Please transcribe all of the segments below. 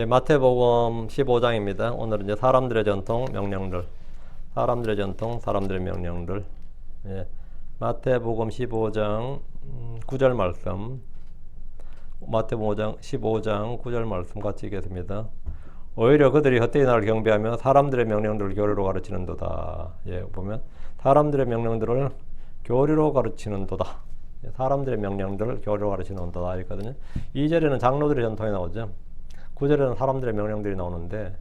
마태복음 15장입니다. 오늘은 이제 사람들의 전통, 명령들. 사람들의 전통, 사람들의 명령들. 예. 마태복음 15장 9절 말씀. 마태복음 15장 9절 말씀 같이 읽겠습니다. 오히려 그들이 헛되이 나를 경배하며 사람들의 명령들을 교리로 가르치는도다. 예, 보면 사람들의 명령들을 교리로 가르치는도다. 사람들의 명령들을 교리로 가르치는도다 있거든요. 2절에는 장로들의 전통이 나오죠. 9절에는 사람들의 명령들이 나오는데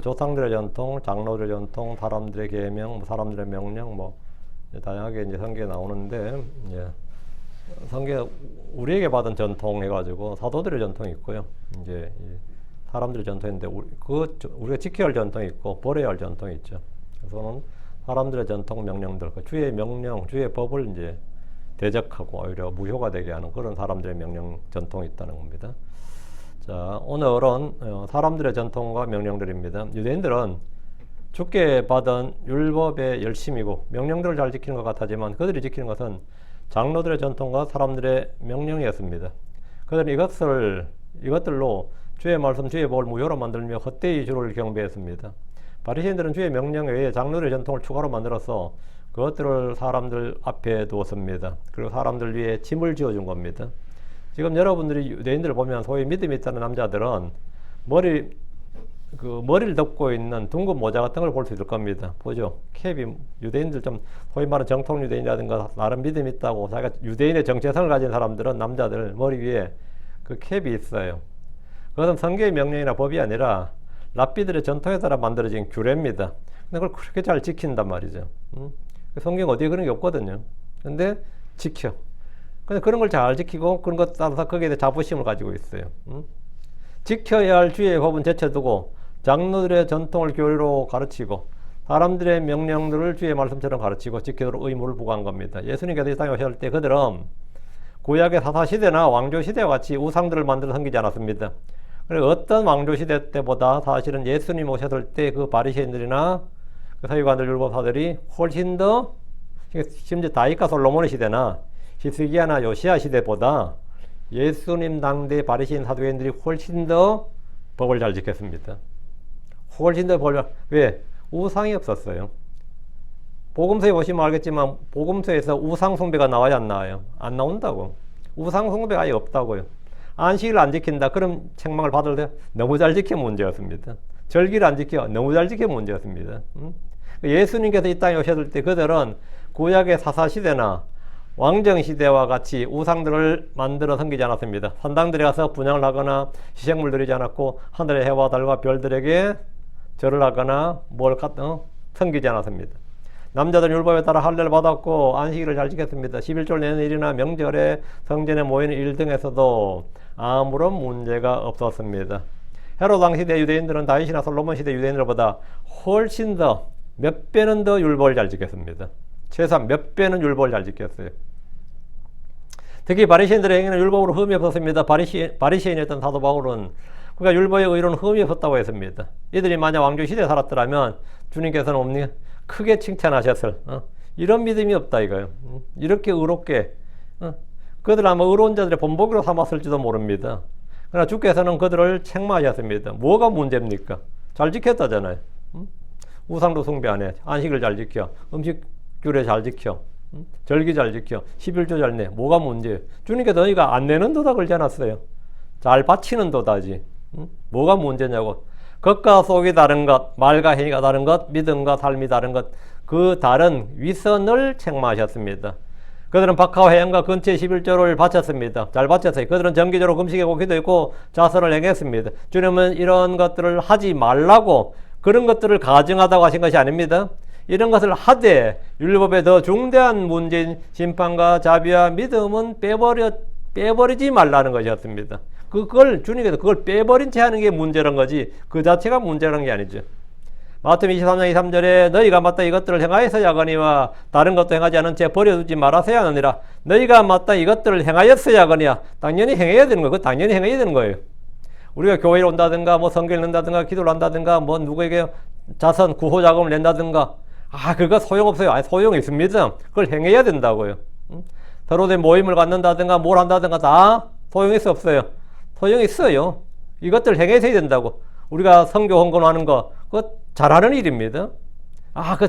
조상들의 전통, 장로들의 전통, 사람들의 계명, 사람들의 명령 다양하게 이제 성경에 나오는데 성경 우리에게 받은 전통 해가지고 사도들의 전통이 있고요. 이제 사람들의 전통인데 우리가 지켜야 할 전통이 있고 버려야 할 전통이 있죠. 그래서는 사람들의 전통, 명령들, 주의 명령, 주의 법을 이제 대적하고 오히려 무효가 되게 하는 그런 사람들의 명령 전통이 있다는 겁니다. 자, 오늘은 사람들의 전통과 명령들입니다. 유대인들은 주께 받은 율법의 열심이고 명령들을 잘 지키는 것 같하지만 그들이 지키는 것은 장로들의 전통과 사람들의 명령이었습니다. 그들은 이것들로 주의 말씀, 주의 법을 무효로 만들며 헛되이 주를 경배했습니다. 바리새인들은 주의 명령 외에 장로들의 전통을 추가로 만들어서 그것들을 사람들 앞에 두었습니다. 그리고 사람들 위에 짐을 지어준 겁니다. 지금 여러분들이 유대인들을 보면 소위 믿음이 있다는 남자들은 머리를 덮고 있는 둥근 모자 같은 걸 볼 수 있을 겁니다. 보죠. 캡이 유대인들 좀 소위 말하는 정통 유대인이라든가 나름 믿음이 있다고 자기가 유대인의 정체성을 가진 사람들은 남자들 머리 위에 그 캡이 있어요. 그것은 성경의 명령이나 법이 아니라 랍비들의 전통에 따라 만들어진 규례입니다. 근데 그걸 그렇게 잘 지킨단 말이죠. 성경 어디에 그런 게 없거든요. 근데 지켜. 근데 그런 걸 잘 지키고 그런 것 따라서 거기에 대해 자부심을 가지고 있어요. 지켜야 할 주의 법은 제쳐두고 장로들의 전통을 교리로 가르치고 사람들의 명령들을 주의 말씀처럼 가르치고 지키도록 의무를 부과한 겁니다. 예수님께서 이 땅에 오셨을 때 그들은 구약의 사사시대나 왕조시대와 같이 우상들을 만들어 섬기지 않았습니다. 그리고 어떤 왕조시대 때보다 사실은 예수님 오셨을 때 그 바리새인들이나 그 서기관들 율법사들이 훨씬 더 심지어 다윗과 솔로몬의 시대나 히스기야나 요시야 시대보다 예수님 당대 바리새인 사두개인들이 훨씬 더 법을 잘 지켰습니다. 훨씬 더 왜? 우상이 없었어요. 복음서에 보시면 알겠지만 복음서에서 우상 숭배가 나와야 안 나와요? 안 나온다고. 우상 숭배가 아예 없다고요. 안식일 안 지킨다. 그럼 책망을 받을 때 너무 잘 지키면 문제였습니다. 절기를 안 지켜 너무 잘 지키면 문제였습니다. 예수님께서 이 땅에 오셨을 때 그들은 구약의 사사시대나 왕정시대와 같이 우상들을 만들어 섬기지 않았습니다. 산당들에 가서 분향을 하거나 희생물 드리지 않았고 하늘의 해와 달과 별들에게 절을 하거나 섬기지 않았습니다. 남자들은 율법에 따라 할례를 받았고 안식일을 잘 지켰습니다. 11조를 내는 일이나 명절에 성전에 모이는 일 등에서도 아무런 문제가 없었습니다. 헤롯 왕 시대 유대인들은 다윗이나 솔로몬 시대 유대인들보다 훨씬 더 몇 배는 더 율법을 잘 지켰습니다. 최소한 몇 배는 율법을 잘 지켰어요. 특히 바리새인들의 행위는 율법으로 흠이 없었습니다. 바리새인이었던 사도 바울은 그러니까 율법의 의로는 흠이 없었다고 했습니다. 이들이 만약 왕조 시대에 살았더라면 주님께서는 크게 칭찬하셨을 이런 믿음이 없다 이거예요. 이렇게 의롭게 그들 아마 의로운 자들의 본보기로 삼았을지도 모릅니다. 그러나 주께서는 그들을 책망하셨습니다. 뭐가 문제입니까? 잘 지켰다잖아요. 우상도 숭배 안 해. 안식을 잘 지켜. 음식 규례 잘 지켜. 절기 잘 지켜. 11조 잘 내. 뭐가 문제예요? 주님께서 너희가 안 내는 도다 그러지 않았어요. 잘 바치는 도다지. 뭐가 문제냐고. 겉과 속이 다른 것, 말과 행위가 다른 것, 믿음과 삶이 다른 것, 그 다른 위선을 책망하셨습니다. 그들은 박하와 해양과 근처에 11조를 바쳤습니다. 잘 바쳤어요. 그들은 정기적으로 금식하고 기도했고 자선을 행했습니다. 주님은 이런 것들을 하지 말라고 그런 것들을 가증하다고 하신 것이 아닙니다. 이런 것을 하되 율법의 더 중대한 문제인 심판과 자비와 믿음은 빼버리지 말라는 것이었습니다. 주님께서 그걸 빼버린 채 하는 게 문제란 거지 그 자체가 문제라는 게 아니죠. 마태복음 23장 23절에 너희가 마땅 이것들을 행하여서야 하거니와 다른 것도 행하지 않은 채 버려두지 말아서야 하느니라. 너희가 마땅 이것들을 행하였어야 하거니와 당연히 행해야 되는 거예요. 그거 당연히 행해야 되는 거예요. 우리가 교회에 온다든가 성경을 읽는다든가 기도를 한다든가 누구에게 자선 구호 자금을 낸다든가 그거 소용없어요. 소용이 있습니다. 그걸 행해야 된다고요. 서로 된 모임을 갖는다든가 뭘 한다든가 다 소용이 없어요. 소용이 있어요. 이것들 행해서 해야 된다고. 우리가 성교 헌금하는 거 그거 잘하는 일입니다.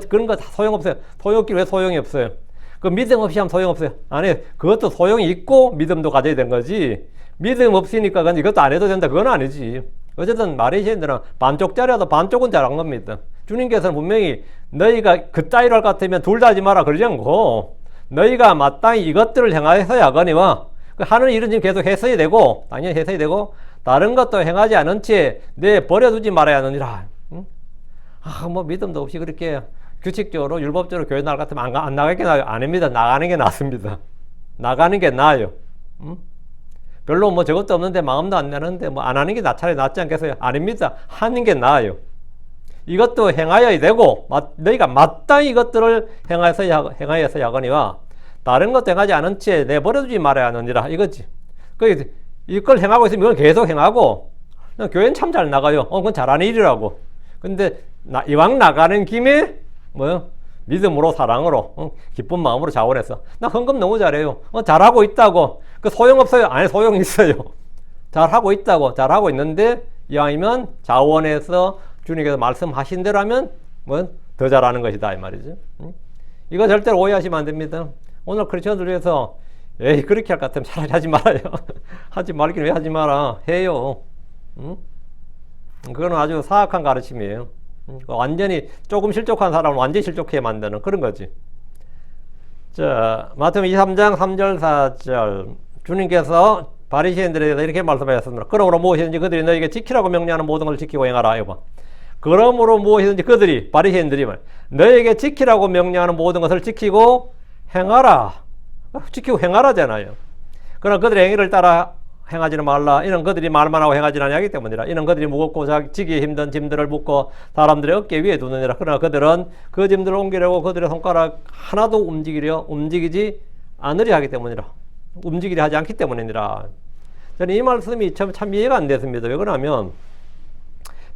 그런 거 다 소용없어요. 소용없긴 왜 소용이 없어요? 그 믿음 없이 하면 소용없어요. 아니, 그것도 소용이 있고 믿음도 가져야 된 거지. 믿음 없으니까 이것도 안 해도 된다. 그건 아니지. 어쨌든 마레시아인들은 반쪽짜리라도 반쪽은 잘한 겁니다. 주님께서는 분명히 너희가 그 따위로 할 것 같으면 둘 다 하지 마라 그러지 않고 너희가 마땅히 이것들을 행하여서야 하거니와 하는 일은 지금 계속 했어야 되고 당연히 했어야 되고 다른 것도 행하지 않은 채 내 버려두지 말아야 하느니라. 응? 뭐 믿음도 없이 그렇게 규칙적으로 율법적으로 교회 나갈 것 같으면 안 나가는 게 나아요. 아닙니다. 나가는 게 낫습니다. 나가는 게 나아요. 응? 별로 뭐 저것도 없는데 마음도 안 나는데 뭐 안 하는 게 차라리 낫지 않겠어요? 아닙니다. 하는 게 나아요. 이것도 행하여야 되고 너희가 마땅히 이것들을 행하여서 하거니와 다른 것도 행하지 않은 채 내버려두지 말아야 하느니라 이거지. 이걸 행하고 있으면 이건 계속 행하고 교회는 참 잘 나가요. 그건 잘하는 일이라고. 근데 이왕 나가는 김에 믿음으로 사랑으로 기쁜 마음으로 자원해서 나 헌금 너무 잘해요. 잘하고 있다고. 그 소용없어요? 아니 소용 있어요. 잘하고 있다고. 잘하고 있는데 이왕이면 자원해서 주님께서 말씀하신 대로 하면 더 잘하는 것이다 이 말이죠. 이거 절대로 오해하시면 안 됩니다. 오늘 크리스천들 위해서 그렇게 할 것 같으면 차라리 하지 말아요. 하지 말긴 왜 하지 마라. 해요. 그거는 아주 사악한 가르침이에요. 완전히 조금 실족한 사람을 완전히 실족해 만드는 그런 거지. 자, 마태복음 23장 3절 4절 주님께서 바리새인들에 대해서 이렇게 말씀하셨습니다. 그러므로 무엇이든지 그들이 너에게 지키라고 명령하는 모든 것을 지키고 행하라. 이거 봐. 그러므로 무엇이든지 그들이 바리새인들이 너에게 지키라고 명령하는 모든 것을 지키고 행하라. 지키고 행하라잖아요. 그러나 그들의 행위를 따라 행하지는 말라. 이는 그들이 말만 하고 행하지 아니하기 때문이라. 이는 그들이 무겁고 지기 힘든 짐들을 묶고 사람들의 어깨 위에 두느니라. 그러나 그들은 그 짐들을 옮기려고 그들의 손가락 하나도 움직이지 않으려 하기 때문이라. 움직이려 하지 않기 때문이니라. 저는 이 말씀이 참 이해가 안 됐습니다. 왜 그러냐면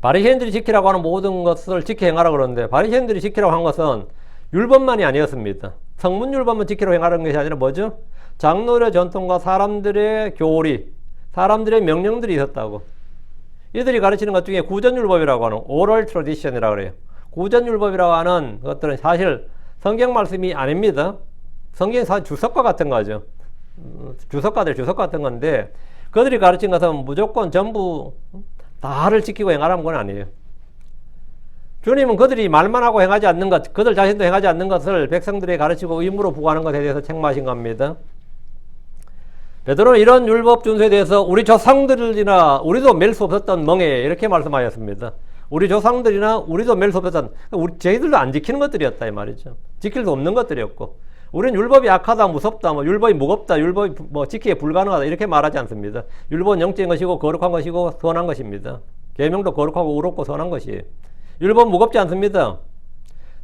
바리새인들이 지키라고 하는 모든 것을 지켜 행하라 그러는데 바리새인들이 지키라고 한 것은 율법만이 아니었습니다. 성문율법만 지키라고 행하라는 것이 아니라 뭐죠? 장로의 전통과 사람들의 교리, 사람들의 명령들이 있었다고. 이들이 가르치는 것 중에 구전율법이라고 하는 oral tradition이라고 그래요. 구전율법이라고 하는 것들은 사실 성경 말씀이 아닙니다. 성경이 사실 주석과 같은 거죠. 주석 같은 건데 그들이 가르친 것은 무조건 전부 다를 지키고 행하라는 건 아니에요. 주님은 그들이 말만 하고 행하지 않는 것, 그들 자신도 행하지 않는 것을 백성들에게 가르치고 의무로 부과하는 것에 대해서 책망하신 겁니다. 베드로는 이런 율법 준수에 대해서 우리 조상들이나 우리도 맬 수 없었던 멍에 이렇게 말씀하셨습니다. 우리 조상들이나 우리도 맬 수 없었던, 저희들도 안 지키는 것들이었다 이 말이죠. 지킬 수 없는 것들이었고 우리는 율법이 약하다, 무섭다, 율법이 무겁다, 율법이 지키기 불가능하다 이렇게 말하지 않습니다. 율법은 영적인 것이고 거룩한 것이고 선한 것입니다. 계명도 거룩하고 의롭고 선한 것이에요. 율법은 무겁지 않습니다.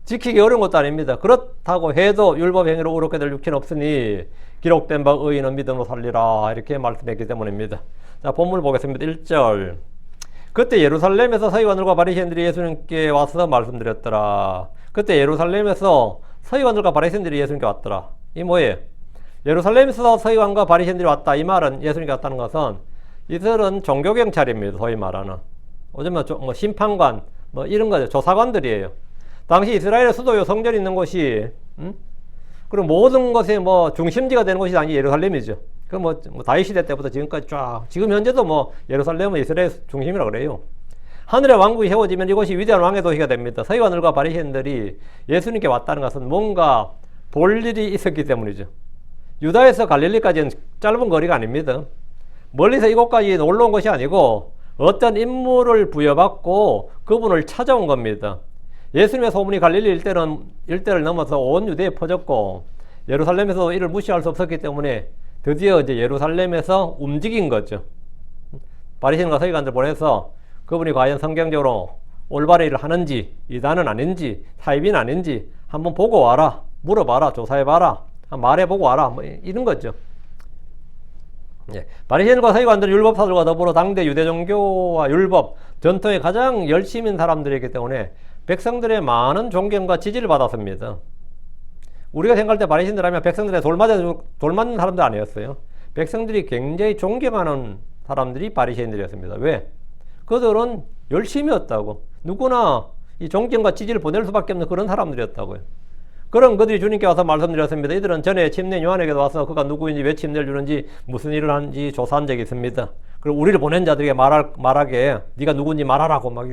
지키기 어려운 것도 아닙니다. 그렇다고 해도 율법 행위로 의롭게 될 육체는 없으니 기록된 바 의인은 믿음으로 살리라 이렇게 말씀했기 때문입니다. 자, 본문을 보겠습니다. 1절. 그때 예루살렘에서 서기관들과 바리새인들이 예수님께 와서 말씀드렸더라. 그때 예루살렘에서 서기관들과 바리새인들이 예수님께 왔더라. 이 뭐예요? 예루살렘에서 서기관과 바리새인들이 왔다. 이 말은 예수님께 왔다는 것은 이들은 종교경찰입니다. 소위 말하는. 요즘은 심판관 이런 거죠. 조사관들이에요. 당시 이스라엘의 수도요 성전이 있는 곳이 그리고 모든 것의 중심지가 되는 곳이 당시 예루살렘이죠. 그 다윗 시대 때부터 지금까지 쫙 지금 현재도 예루살렘은 이스라엘 중심이라고 그래요. 하늘의 왕국이 세워지면 이곳이 위대한 왕의 도시가 됩니다. 서기관들과 바리새인들이 예수님께 왔다는 것은 뭔가 볼 일이 있었기 때문이죠. 유다에서 갈릴리까지는 짧은 거리가 아닙니다. 멀리서 이곳까지 놀러 온 것이 아니고 어떤 인물을 부여받고 그분을 찾아온 겁니다. 예수님의 소문이 갈릴리 일대를 넘어서 온 유대에 퍼졌고 예루살렘에서 이를 무시할 수 없었기 때문에 드디어 이제 예루살렘에서 움직인 거죠. 바리새인과 서기관들 보내서 그분이 과연 성경적으로 올바른 일을 하는지 이단은 아닌지 사입인 아닌지 한번 보고 와라, 물어봐라, 조사해봐라, 말해보고 와라 이런 거죠. 바리새인과 서기관들은 율법사들과 더불어 당대 유대 종교와 율법 전통에 가장 열심인 사람들이기 때문에 백성들의 많은 존경과 지지를 받았습니다. 우리가 생각할 때 바리새인들 하면 백성들의 돌 맞는 사람들 아니었어요. 백성들이 굉장히 존경하는 사람들이 바리새인들이었습니다. 왜? 그들은 열심이었다고. 누구나 이 존경과 지지를 보낼 수밖에 없는 그런 사람들이었다고요. 그런 그들이 주님께 와서 말씀드렸습니다. 이들은 전에 침례 요한에게도 와서 그가 누구인지 왜 침례를 주는지 무슨 일을 하는지 조사한 적이 있습니다. 그리고 우리를 보낸 자들에게 말하게 네가 누군지 말하라고 막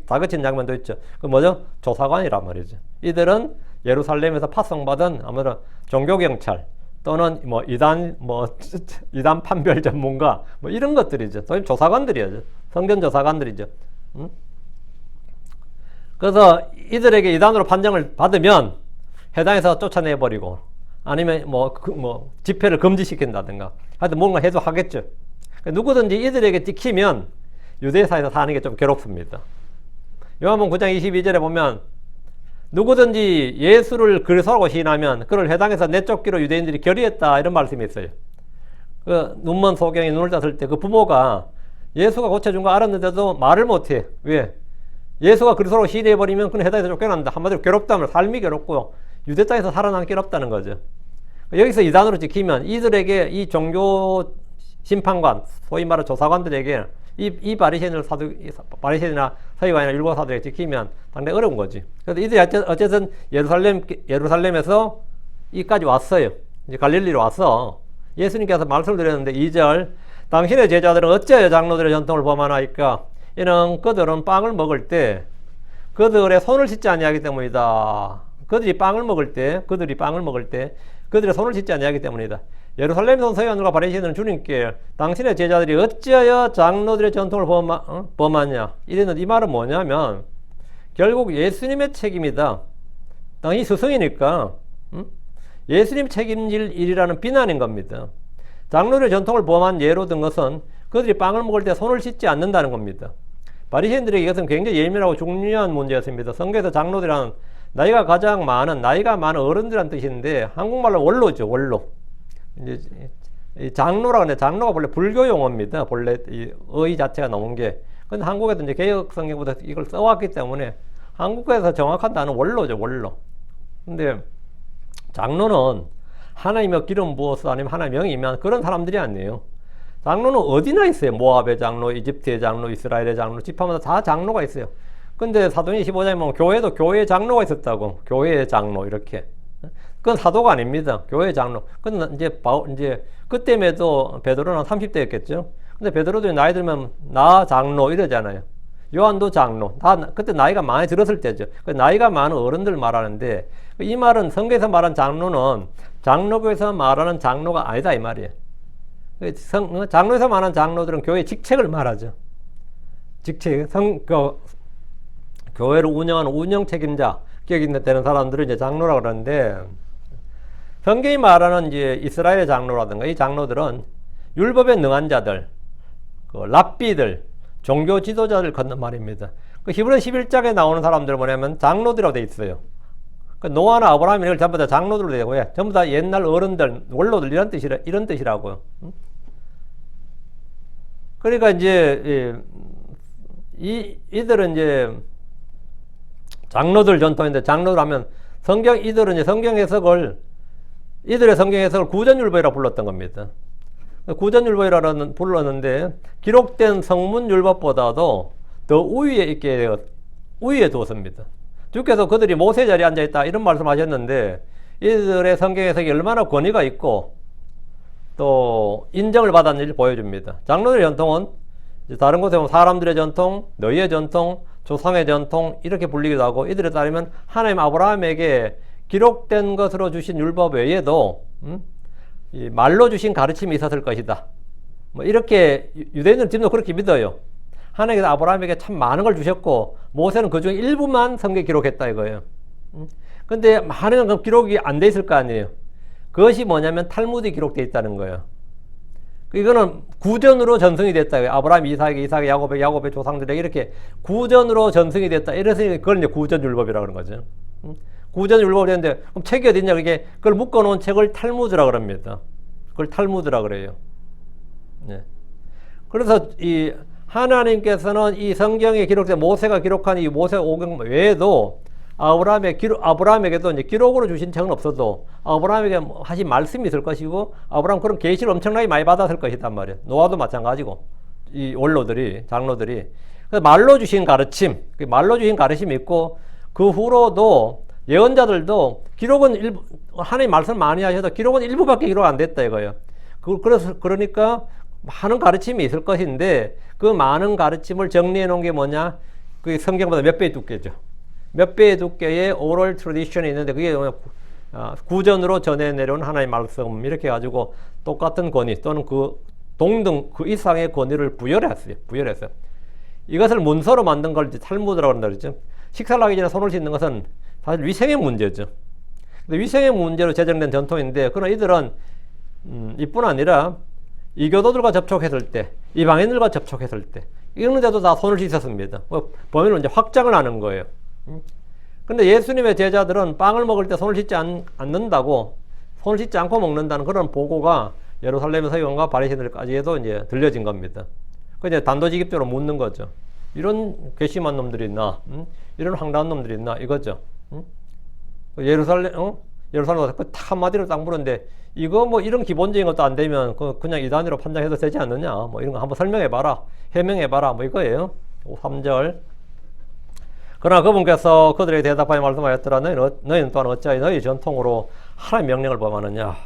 다그친 장면도 있죠. 그 뭐죠? 조사관이란 말이죠. 이들은 예루살렘에서 파송받은 아무래도 종교경찰 또는 뭐 이단 판별 전문가 뭐 이런 것들이죠. 소위 조사관들이죠. 성전 조사관들이죠. 그래서 이들에게 이단으로 판정을 받으면 해당에서 쫓아내버리고 아니면 집회를 금지시킨다든가 하여튼 뭔가 해도 하겠죠. 누구든지 이들에게 찍히면 유대사에서 사는 게 좀 괴롭습니다. 요한복음 9장 22절에 보면 누구든지 예수를 그리스도라고 시인하면 그를 해당에서 내쫓기로 유대인들이 결의했다 이런 말씀이 있어요. 그 눈먼 소경이 눈을 떴을 때 그 부모가 예수가 고쳐준 거 알았는데도 말을 못해. 왜? 예수가 그리스도라고 시인해버리면 그는 해당에서 쫓겨난다. 한마디로 괴롭다면 삶이 괴롭고요. 유대 땅에서 살아남기 어렵다는 거죠. 여기서 이단으로 지키면 이들에게 이 종교 심판관, 소위 말하는 조사관들에게 이 바리새인이나 서기관이나 율법사들에게 지키면 상당히 어려운 거지. 그래서 이들이 어쨌든 예루살렘에서 이까지 왔어요. 이제 갈릴리로 와서 예수님께서 말씀을 드렸는데 2절 당신의 제자들은 어찌하여 장로들의 전통을 범하나이까? 이는 그들은 빵을 먹을 때 그들의 손을 씻지 아니하기 때문이다. 그들이 빵을 먹을 때 그들의 손을 씻지 아니하기 때문이다. 예루살렘에서 온 서기관들과 바리새인들은 주님께 당신의 제자들이 어찌하여 장로들의 전통을 범하냐? 이랬는데 이 말은 뭐냐면 결국 예수님의 책임이다. 당연히 스승이니까 예수님 책임질 일이라는 비난인 겁니다. 장로들의 전통을 범한 예로 든 것은 그들이 빵을 먹을 때 손을 씻지 않는다는 겁니다. 바리새인들에게 이것은 굉장히 예민하고 중요한 문제였습니다. 성경에서 장로들은 나이가 많은 어른들이라는 뜻인데 한국말로 원로죠, 원로. 이제 장로라고 하는데 장로가 본래 불교 용어입니다. 본래 이 의 자체가 나온 게. 근데 한국에도 이제 개혁 성경보다 이걸 써왔기 때문에 한국에서 정확한 단어는 원로죠, 원로. 근데 장로는 하나님의 기름 부어서 아니면 하나님의 영이 임한 그런 사람들이 아니에요. 장로는 어디나 있어요. 모압의 장로, 이집트의 장로, 이스라엘의 장로, 지파마다 다 장로가 있어요. 근데 사도행전 15장에 보면 교회도 교회의 장로가 있었다고. 교회의 장로 이렇게. 그건 사도가 아닙니다. 교회의 장로. 근데 이제 그때에도 베드로는 30대였겠죠. 근데 베드로도 나이 들면 나 장로 이러잖아요. 요한도 장로. 다 그때 나이가 많이 들었을 때죠. 나이가 많은 어른들 말하는데 이 말은 성경에서 말한 장로는 장로교에서 말하는 장로가 아니다 이 말이에요. 장로에서 말하는 장로들은 교회 직책을 말하죠. 직책, 교회를 운영하는 운영 책임자, 격이 되는 사람들을 이제 장로라고 그러는데, 성경이 말하는 이제 이스라엘의 장로라든가 이 장로들은 율법에 능한 자들, 랍비들, 종교 지도자들 걷는 말입니다. 히브리서 11장에 나오는 사람들은 뭐냐면 장로들이라고 돼 있어요. 노아나 아브라함 이걸 전부 다 장로들로 되고, 전부 다 옛날 어른들, 원로들 이런 뜻이라고요. 그러니까 이제 이들은 이제 장로들 전통인데 장로들 하면 이들은 이제 이들의 성경 해석을 구전율법이라고 불렀던 겁니다. 구전율법이라는 불렀는데 기록된 성문율법보다도 더 우위에 두었습니다. 주께서 그들이 모세 자리에 앉아있다 이런 말씀하셨는데 이들의 성경 해석이 얼마나 권위가 있고 또 인정을 받았는지 보여줍니다. 장로들의 전통은 다른 곳에 보면 사람들의 전통, 너희의 전통, 조상의 전통 이렇게 불리기도 하고 이들에 따르면 하나님 아브라함에게 기록된 것으로 주신 율법 외에도 이 말로 주신 가르침이 있었을 것이다. 뭐 이렇게 유대인들은 지금도 그렇게 믿어요. 하나님께서 아브라함에게 참 많은 걸 주셨고 모세는 그 중에 일부만 성경에 기록했다 이거예요. 근데 많은 건 기록이 안 돼 있을 거 아니에요. 그것이 뭐냐면 탈무드에 기록되어 있다는 거예요. 이거는 구전으로 전승이 됐다. 아브라함, 이삭, 야곱의 조상들에게 이렇게 구전으로 전승이 됐다. 이래서 그걸 이제 구전율법이라고 그러는 거죠. 구전율법이 되는데 그럼 책이 어딨냐? 그걸 묶어놓은 책을 탈무드라고 그럽니다. 그걸 탈무드라고 그래요. 네. 그래서 이 하나님께서는 이 성경에 기록된 모세가 기록한 이 모세 오경 외에도 아브라함에게도 이제 기록으로 주신 책은 없어도 아브라함에게 하신 말씀이 있을 것이고 아브라함 그런 계시를 엄청나게 많이 받았을 것이단 말이에요. 노아도 마찬가지고 이 원로들이 장로들이 말로 주신 가르침, 말로 주신 가르침이 있고 그 후로도 예언자들도 기록은 일부, 하나님 말씀 많이 하셔도 기록은 일부밖에 기록 안 됐다 이거예요. 그러니까 많은 가르침이 있을 것인데 그 많은 가르침을 정리해 놓은 게 뭐냐? 그게 성경보다 몇 배의 두께죠. 몇 배의 두께의 오럴 트래디션이 있는데 그게 구전으로 전해 내려온 하나님의 말씀 이렇게 가지고 똑같은 권위 또는 그 동등 그 이상의 권위를 부여했어요. 이것을 문서로 만든 걸 탈무드라고 한다 그러죠. 식사를 하기 전에 손을 씻는 것은 사실 위생의 문제죠. 위생의 문제로 제정된 전통인데 그러나 이들은 이뿐 아니라 이교도들과 접촉했을 때, 이방인들과 접촉했을 때 이런 데도 다 손을 씻었습니다. 범위를 이제 확장을 하는 거예요. 근데 예수님의 제자들은 빵을 먹을 때 손을 씻지 않는다고, 손을 씻지 않고 먹는다는 그런 보고가 예루살렘의 서기관과 바리새인들까지도 이제 들려진 겁니다. 그 이제 단도직입적으로 묻는 거죠. 이런 괘씸한 놈들이 있나? 이런 황당한 놈들이 있나? 이거죠. 예루살렘 가서 그 한마디로 딱 물었는데 이거 뭐 이런 기본적인 것도 안 되면 그냥 이 단위로 판단해도 되지 않느냐? 뭐 이런 거 한번 설명해봐라. 해명해봐라. 뭐 이거예요. 3절. 그러나 그분께서 그들에게 대답하여 말씀하였더라. 너희는 또한 어찌하여 너희 전통으로 하나님의 명령을 범하느냐?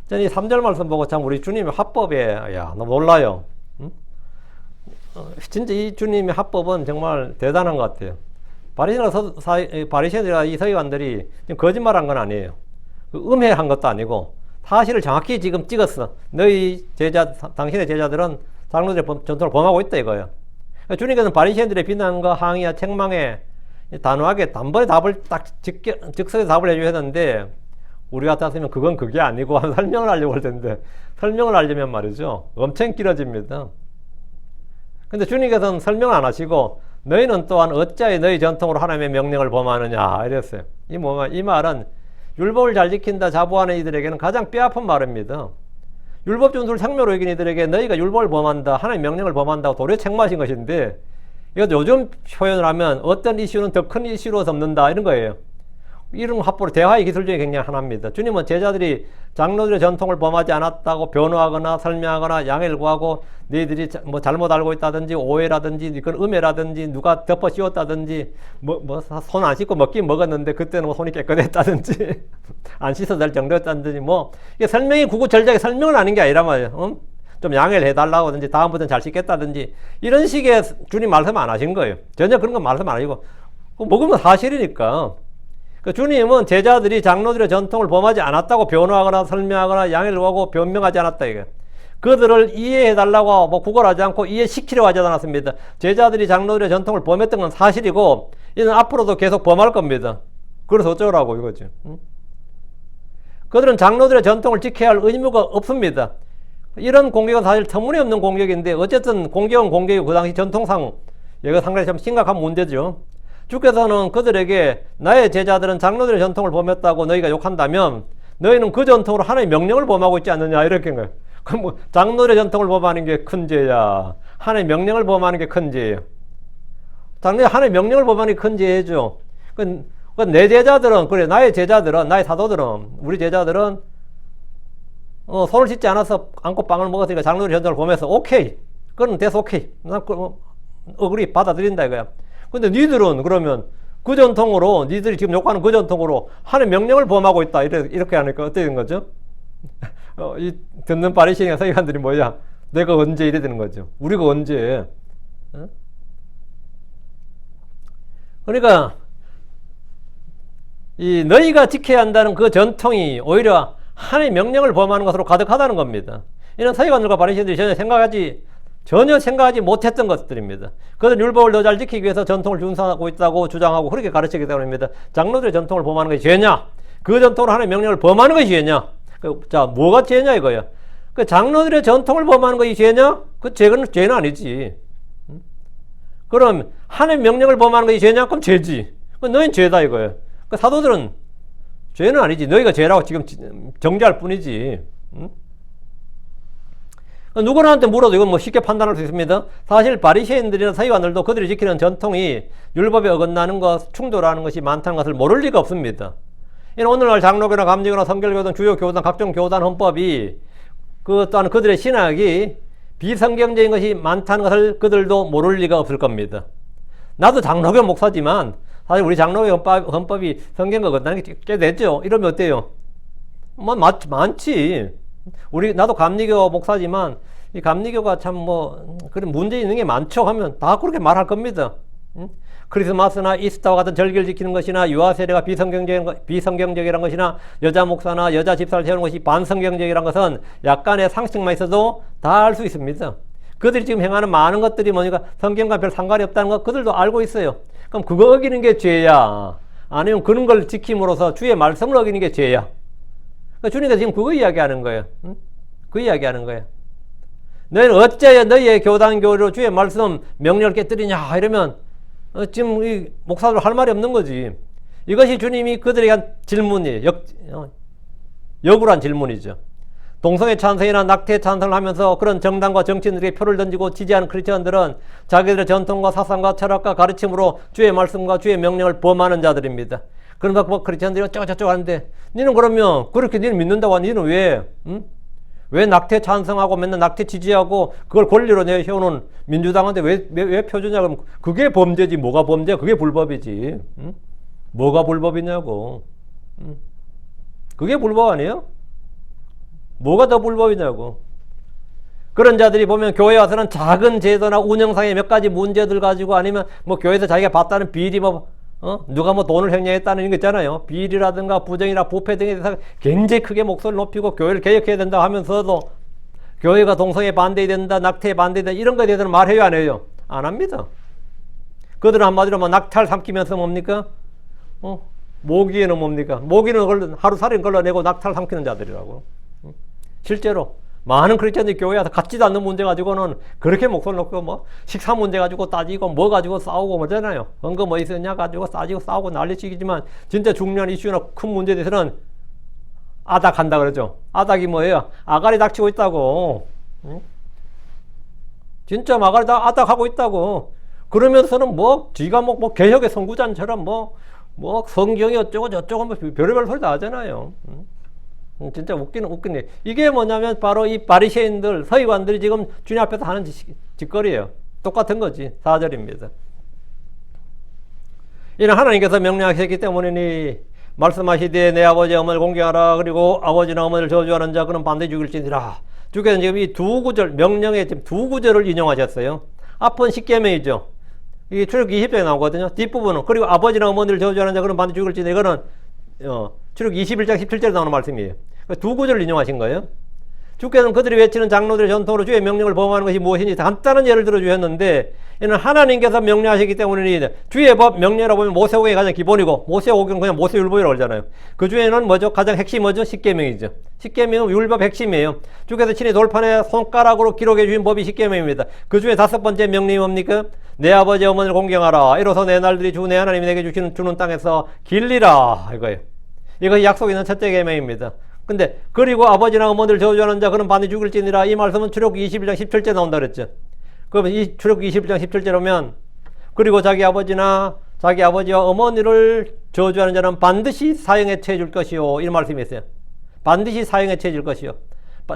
저는 이 3절 말씀 보고 참 우리 주님의 합법에 너무 놀라요. 진짜 이 주님의 합법은 정말 대단한 것 같아요. 바리새인들과 이 서기관들이 거짓말한 건 아니에요. 음해한 것도 아니고 사실을 정확히 지금 찍었어. 너희 당신의 제자들은 장로들의 전통을 범하고 있다 이거예요. 주님께서는 바리새인들의 비난과 항의와 책망에 단호하게 단번에 답을 딱 즉석에 답을 해줘야 되는데 우리 같았으면 그건 그게 아니고 설명을 하려고 할 텐데 설명을 하려면 말이죠 엄청 길어집니다. 근데 주님께서는 설명을 안 하시고 너희는 또한 어찌하여 너희 전통으로 하나님의 명령을 범하느냐 이랬어요. 이 말은 율법을 잘 지킨다 자부하는 이들에게는 가장 뼈아픈 말입니다. 율법 준수를 생명으로 여긴 이들에게 너희가 율법을 범한다, 하나님의 명령을 범한다고 도리어 책망하신 것인데 이것 요즘 표현을 하면 어떤 이슈는 더 큰 이슈로 덮는다 이런 거예요. 이런 합보로 대화의 기술 중에 굉장히 하나입니다. 주님은 제자들이 장로들의 전통을 범하지 않았다고 변호하거나 설명하거나 양해를 구하고 너희들이 뭐 잘못 알고 있다든지 오해라든지 이건 음해라든지 누가 덮어 씌웠다든지 손 안 씻고 먹긴 먹었는데 그때는 손이 깨끗했다든지 안 씻어도 될 정도였다든지 이게 설명이 구구절절하게 설명을 하는 게 아니란 말이에요. 좀 양해를 해달라고 하든지 다음부터는 잘 씻겠다든지 이런 식의 주님 말씀 안 하신 거예요. 전혀 그런 거 말씀 안 하시고 먹으면 사실이니까. 주님은 제자들이 장로들의 전통을 범하지 않았다고 변호하거나 설명하거나 양해를 구하고 변명하지 않았다 이게. 그들을 이해해달라고 구걸하지 않고 이해시키려고 하지 않았습니다. 제자들이 장로들의 전통을 범했던 건 사실이고 이는 앞으로도 계속 범할 겁니다. 그래서 어쩌라고 이거지. 그들은 장로들의 전통을 지켜야 할 의무가 없습니다. 이런 공격은 사실 터무니없는 공격인데 어쨌든 공격은 공격이고 그 당시 전통상 이거 상당히 참 심각한 문제죠. 주께서는 그들에게 나의 제자들은 장로들의 전통을 범했다고 너희가 욕한다면 너희는 그 전통으로 하나님의 명령을 범하고 있지 않느냐 이렇게 한 거예요. 그럼 장로들의 전통을 범하는 게 큰 죄야, 하나님의 명령을 범하는 게 큰 죄예요. 하나님의 명령을 범하는 게 큰 죄죠. 내 제자들은 그래 나의 제자들은 나의 사도들은 우리 제자들은 손을 씻지 않고 빵을 먹었으니까 장로들의 전통을 범해서 오케이 그건 됐어 오케이 난 어그리 받아들인다 이거야. 근데 니들은 그러면 그 전통으로 니들이 지금 욕하는 그 전통으로 하나님의 명령을 범하고 있다 이렇게 하니까 어떻게 되는 거죠? 이 듣는 바리새인과 서기관들이 뭐야? 내가 언제 이래 되는 거죠? 우리가 언제? 그러니까 이 너희가 지켜야 한다는 그 전통이 오히려 하나님의 명령을 범하는 것으로 가득하다는 겁니다. 이런 서기관들과 바리새인들이 전혀 생각하지 못했던 것들입니다. 그들은 율법을 더 잘 지키기 위해서 전통을 준수하고 있다고 주장하고 그렇게 가르치기 때문입니다. 장로들의 전통을 범하는 것이 죄냐? 그 전통으로 하나님의 명령을 범하는 것이 죄냐? 자, 뭐가 죄냐 이거야? 그 장로들의 전통을 범하는 것이 죄냐? 그 죄는 아니지. 그럼 하나님의 명령을 범하는 것이 죄냐? 그럼 죄지. 너희는 죄다 이거야. 그 사도들은 죄는 아니지. 너희가 죄라고 지금 정죄할 뿐이지. 누구나한테 물어도 이건 쉽게 판단할 수 있습니다. 사실 바리새인들이나 서기관들도 그들이 지키는 전통이 율법에 어긋나는 것, 충돌하는 것이 많다는 것을 모를 리가 없습니다. 오늘날 장로교나 감리교나 성결교단, 주요 교단, 각종 교단 헌법이 또한 그들의 신학이 비성경적인 것이 많다는 것을 그들도 모를 리가 없을 겁니다. 나도 장로교 목사지만 사실 우리 장로교 헌법이 성경과 거다는 게 꽤 됐죠. 이러면 어때요? 뭐 많지. 나도 감리교 목사지만 이 감리교가 참 뭐 그런 문제 있는 게 많죠 하면 다 그렇게 말할 겁니다. 응? 크리스마스나 이스터와 같은 절기를 지키는 것이나 유아 세례가 비성경적이라는 것이나 여자 목사나 여자 집사를 세우는 것이 반성경적이라는 것은 약간의 상식만 있어도 다 알 수 있습니다. 그들이 지금 행하는 많은 것들이 뭐니까 성경과 별 상관이 없다는 거 그들도 알고 있어요. 그럼 그거 어기는 게 죄야? 아니면 그런 걸 지킴으로써 주의 말씀을 어기는 게 죄야? 그러니까 주님께서 지금 그거 이야기하는 거예요. 응? 그 이야기하는 거예요. 너희는 어째야 너희의 교단 교리로 주의 말씀 명령을 깨뜨리냐 이러면 지금 이 목사들 할 말이 없는 거지. 이것이 주님이 그들에게 한 질문이에요. 역으로 질문이죠. 동성애 찬성이나 낙태 찬성을 하면서 그런 정당과 정치인들에게 표를 던지고 지지하는 크리스천들은 자기들의 전통과 사상과 철학과 가르침으로 주의 말씀과 주의 명령을 범하는 자들입니다. 그러니까 뭐 크리스천들이 어쩌고저쩌고 하는데 니는 그러면 그렇게 니는 믿는다고 하니 니는 왜? 응? 왜 낙태 찬성하고 맨날 낙태 지지하고 그걸 권리로 내세우는 민주당한테 왜 표주냐? 그러면 그게 범죄지. 뭐가 범죄야? 그게 불법이지. 응? 뭐가 불법이냐고. 응? 그게 불법 아니에요? 뭐가 더 불법이냐고. 그런 자들이 보면 교회 와서는 작은 제도나 운영상의 몇 가지 문제들 가지고 아니면 뭐 교회에서 자기가 봤다는 비리 누가 뭐 돈을 횡령했다는 이런 거 있잖아요. 비리라든가 부정이나 부패 등에 대해서 굉장히 크게 목소리를 높이고 교회를 개혁해야 된다 하면서도 교회가 동성애에 반대해야 된다, 낙태에 반대해야 된다 이런 거에 대해서는 말해요, 안 해요? 안 합니다. 그들은 한마디로 뭐 낙탈 삼키면서 뭡니까? 모기에는 뭡니까? 모기는 하루살이 걸러내고 낙탈 삼키는 자들이라고. 실제로 많은 크리스천들이 교회 와서 같지도 않는 문제 가지고는 그렇게 목소리 놓고 뭐 식사 문제 가지고 따지고 뭐 가지고 싸우고 뭐잖아요. 언거 뭐 있었냐 가지고 따지고 싸우고 난리치기지만 진짜 중요한 이슈나 큰 문제에 대해서는 아닥한다 그러죠. 아닥이 뭐예요? 아가리 닥치고 있다고. 응? 진짜 아가리 다 아닥하고 있다고. 그러면서는 뭐 지가 뭐 개혁의 선구자처럼 뭐 성경이 어쩌고 저쩌고 뭐 별의별 소리 다 하잖아요. 응? 진짜 웃기네. 이게 뭐냐면 바로 이 바리새인들, 서기관들이 지금 주님 앞에서 하는 짓거리예요. 똑같은 거지. 4절입니다. 이는 하나님께서 명령하셨기 때문이니 말씀하시되 내 아버지와 어머니를 공경하라. 그리고 아버지나 어머니를 저주하는 자 그는 반드시 죽일지니라. 주께서는 지금 이 두 구절, 명령의 지금 두 구절을 인용하셨어요. 앞은 십계명이죠. 이게 출애굽기 20장에 나오거든요. 뒷부분은 그리고 아버지나 어머니를 저주하는 자 그는 반드시 죽일지니라. 이거는 출애굽기 21장 17절에 나오는 말씀이에요. 두 구절을 인용하신 거예요. 주께서는 그들이 외치는 장로들의 전통으로 주의 명령을 범하는 것이 무엇인지 간단한 예를 들어 주셨는데 이는 하나님께서 명령하시기 때문이니 주의 법 명령이라고 보면 모세오경이 가장 기본이고 모세오경은 그냥 모세율법이라고 그러잖아요. 그 중에는 뭐죠? 가장 핵심 뭐죠? 십계명이죠. 십계명은 율법 핵심이에요. 주께서 친히 돌판에 손가락으로 기록해 주신 법이 십계명입니다. 그 중에 5번째 명령이 뭡니까? 내 아버지 어머니를 공경하라. 이로써 내 날들이 주 내 하나님이 내게 주는 땅에서 길리라 이거예요. 이것이 약속이 있는 첫째 계명입니다. 근데 그리고 아버지나 어머니를 저주하는 자 그는 반드시 죽을지니라. 이 말씀은 출애굽기 21장 17절 나온다 그랬죠. 그러면 이 출애굽기 21장 17절 오면 그리고 자기 아버지와 어머니를 저주하는 자는 반드시 사형에 처해질 것이요. 이 말씀이 있어요. 반드시 사형에 처해질 것이요.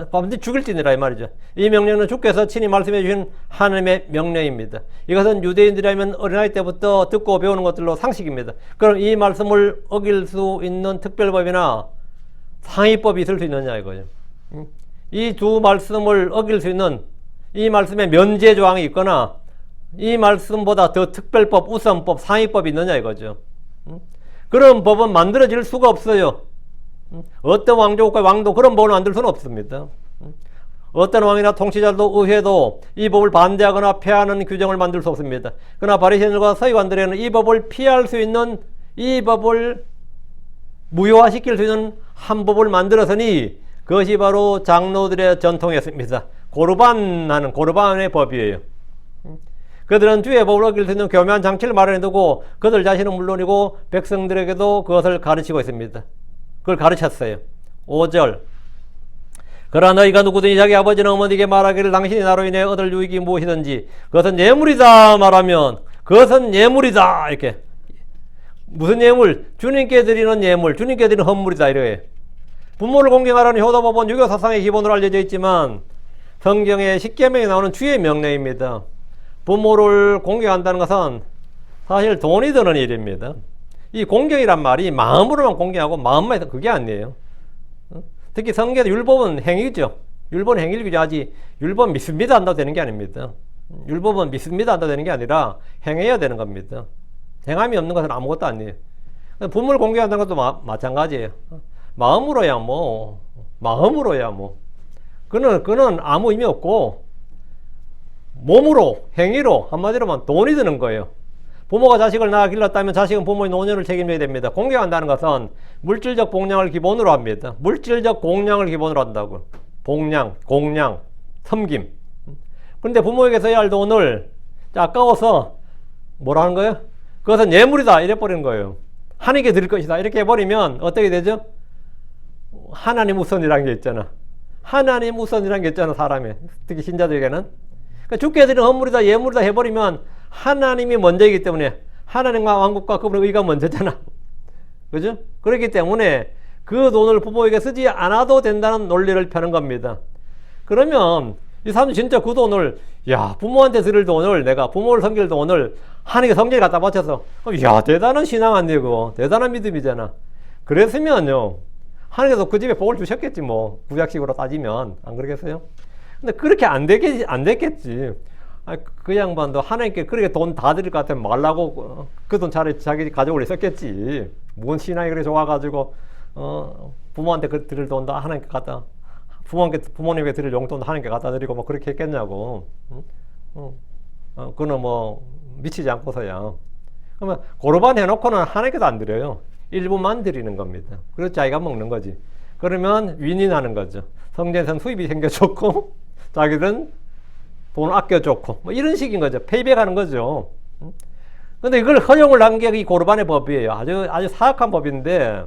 반드시 죽일지니라 이 말이죠. 이 명령은 주께서 친히 말씀해 주신 하나님의 명령입니다. 이것은 유대인들이라면 어린아이 때부터 듣고 배우는 것들로 상식입니다. 그럼 이 말씀을 어길 수 있는 특별법이나 상위법이 있을 수 있느냐 이거죠. 이 두 말씀을 어길 수 있는 이 말씀에 면제 조항이 있거나 이 말씀보다 더 특별법, 우선법, 상위법이 있느냐 이거죠. 그런 법은 만들어질 수가 없어요. 어떤 왕족과 왕도 그런 법을 만들 수는 없습니다. 어떤 왕이나 통치자도 의회도 이 법을 반대하거나 폐하는 규정을 만들 수 없습니다. 그러나 바리새인들과 서기관들에는 이 법을 피할 수 있는 이 법을 무효화시킬 수 있는 한 법을 만들었으니 그것이 바로 장로들의 전통이었습니다. 고르반의 법이에요. 그들은 주의 법을 어길 수 있는 교묘한 장치를 마련해두고 그들 자신은 물론이고 백성들에게도 그것을 가르치고 있습니다. 그걸 가르쳤어요. 5절 그러나 너희가 누구든지 자기 아버지나 어머니에게 말하기를 당신이 나로 인해 얻을 유익이 무엇이든지 그것은 예물이다 말하면 그것은 예물이다 이렇게. 무슨 예물? 주님께 드리는 예물, 주님께 드리는 헌물이다 이래. 부모를 공경하라는 효도법은 유교 사상의 기본으로 알려져 있지만 성경의 십계명에 나오는 주의 명령입니다. 부모를 공경한다는 것은 사실 돈이 드는 일입니다. 이 공경이란 말이 마음으로만 공경하고 마음만 해서 그게 아니에요. 특히 성경의 율법은 행위죠. 율법은 행위를 규정하지 율법 믿습니다 한다고 되는 게 아닙니다. 율법은 믿습니다 한다고 되는 게 아니라 행해야 되는 겁니다. 행함이 없는 것은 아무것도 아니에요. 부모를 공경한다는 것도 마찬가지예요. 마음으로야 뭐 그는 아무 의미 없고 몸으로 행위로 한마디로만 돈이 드는 거예요. 부모가 자식을 낳아 길렀다면 자식은 부모의 노년을 책임져야 됩니다. 공경한다는 것은 물질적 복량을 기본으로 합니다. 물질적 공량을 기본으로 한다고. 복량, 공량, 섬김. 그런데 부모에게 써야 할 돈을 아까워서 뭐라는 거예요? 그것은 예물이다 이래 버리는 거예요. 하나님께 드릴 것이다 이렇게 해버리면 어떻게 되죠? 하나님 우선이라는 게 있잖아. 하나님 우선이라는 게 있잖아. 사람이 특히 신자들에게는. 그러니까 주께 드리는 헌물이다 예물이다 해버리면 하나님이 먼저이기 때문에 하나님과 왕국과 그분의 의가 먼저잖아. 그죠? 그렇기 때문에 그 돈을 부모에게 쓰지 않아도 된다는 논리를 펴는 겁니다. 그러면 이 사람이 진짜 그 돈을 부모한테 드릴 돈을 내가 부모를 섬길 돈을 하나님께 성전에 갖다 바쳐서 대단한 신앙 아니에요. 그거 대단한 믿음이잖아. 그랬으면요 하나님께서 그 집에 복을 주셨겠지 뭐 구약식으로 따지면 안 그러겠어요? 근데 그렇게 안 됐겠지. 그 양반도 하나님께 그렇게 돈 다 드릴 것 같으면 말라고 그 돈 차라리 자기 가족을 썼겠지. 뭔 신앙이 그렇게 좋아가지고 부모한테 드릴 돈도 하나님께 갖다 부모님께 드릴 용돈도 하나님께 갖다 드리고 뭐 그렇게 했겠냐고. 그거는 뭐 미치지 않고서야. 그러면 고르반 해놓고는 하나님께도 안 드려요. 일부만 드리는 겁니다. 그래서 자기가 먹는 거지. 그러면 윈윈하는 거죠. 성전에서는 수입이 생겨줬고 자기들은 돈 아껴줬고 뭐 이런 식인 거죠. 페이백하는 거죠. 근데 이걸 허용을 한 게 이 고르반의 법이에요. 아주 사악한 법인데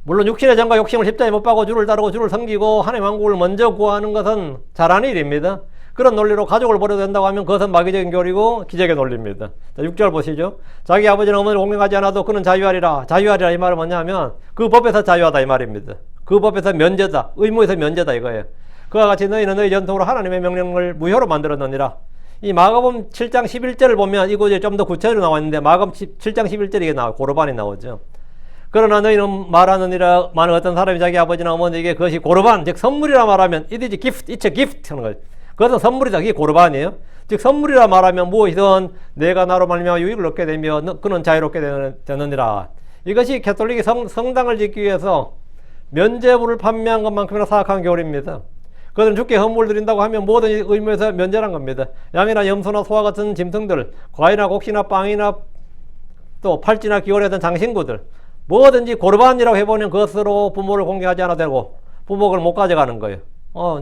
물론 육신의 정과 욕심을 십자가에 못 박고 주를 따르고 주를 섬기고 하나님의 왕국을 먼저 구하는 것은 잘하는 일입니다. 그런 논리로 가족을 버려도 된다고 하면 그것은 마귀적인 교리고 기적의 논리입니다. 자, 6절 보시죠. 자기 아버지는 어머니를 공경하지 않아도 그는 자유하리라. 자유하리라 이 말은 뭐냐면 그 법에서 자유하다 이 말입니다. 그 법에서 면제다. 의무에서 면제다 이거예요. 그와 같이 너희는 너희 전통으로 하나님의 명령을 무효로 만들었느니라. 이 마가복음 7장 11절을 보면 이곳에 좀 더 구체적으로 나와 있는데 마가복음 7장 11절에 이게 나와 고르반이 나오죠. 그러나 너희는 말하느니라. 만일 어떤 사람이 자기 아버지나 어머니에게 그것이 고르반 즉 선물이라 말하면 it is gift, it's a gift 하는 거예요. 그것은 선물이다. 그게 고르반이에요. 즉 선물이라 말하면 무엇이든 내가 나로 말미암아 유익을 얻게 되며 그는 자유롭게 되느니라. 이것이 가톨릭이 성당을 짓기 위해서 면제부를 판매한 것만큼이나 사악한 교리입니다. 그들은 주께 헌물을 드린다고 하면 모든 의무에서 면제란 겁니다. 양이나 염소나 소와 같은 짐승들, 과일이나 곡식이나 빵이나 또 팔찌나 귀걸이 같은 장신구들 뭐든지 고르반이라고 해보면 그것으로 부모를 공경하지 않아도 되고 부모를 못 가져가는 거예요.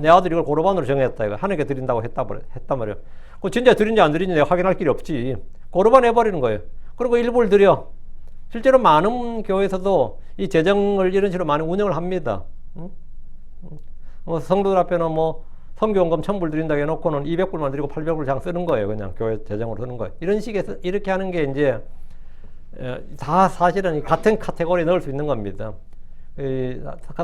내 아들이 이걸 고르반으로 정했다. 이거 하나님께 드린다고 했단 말이에요. 그 진짜 드린지 안 드린지 내가 확인할 길이 없지. 고르반 해버리는 거예요. 그리고 일부를 드려. 실제로 많은 교회에서도 이 재정을 이런 식으로 많이 운영을 합니다. 성도들 앞에는 뭐 선교원금 1000불 드린다고 해놓고는 200불만 드리고 800불 장 쓰는 거예요. 그냥 교회 재정으로 쓰는 거예요. 이런 식에서 이렇게 하는 게 이제 다 사실은 같은 카테고리에 넣을 수 있는 겁니다.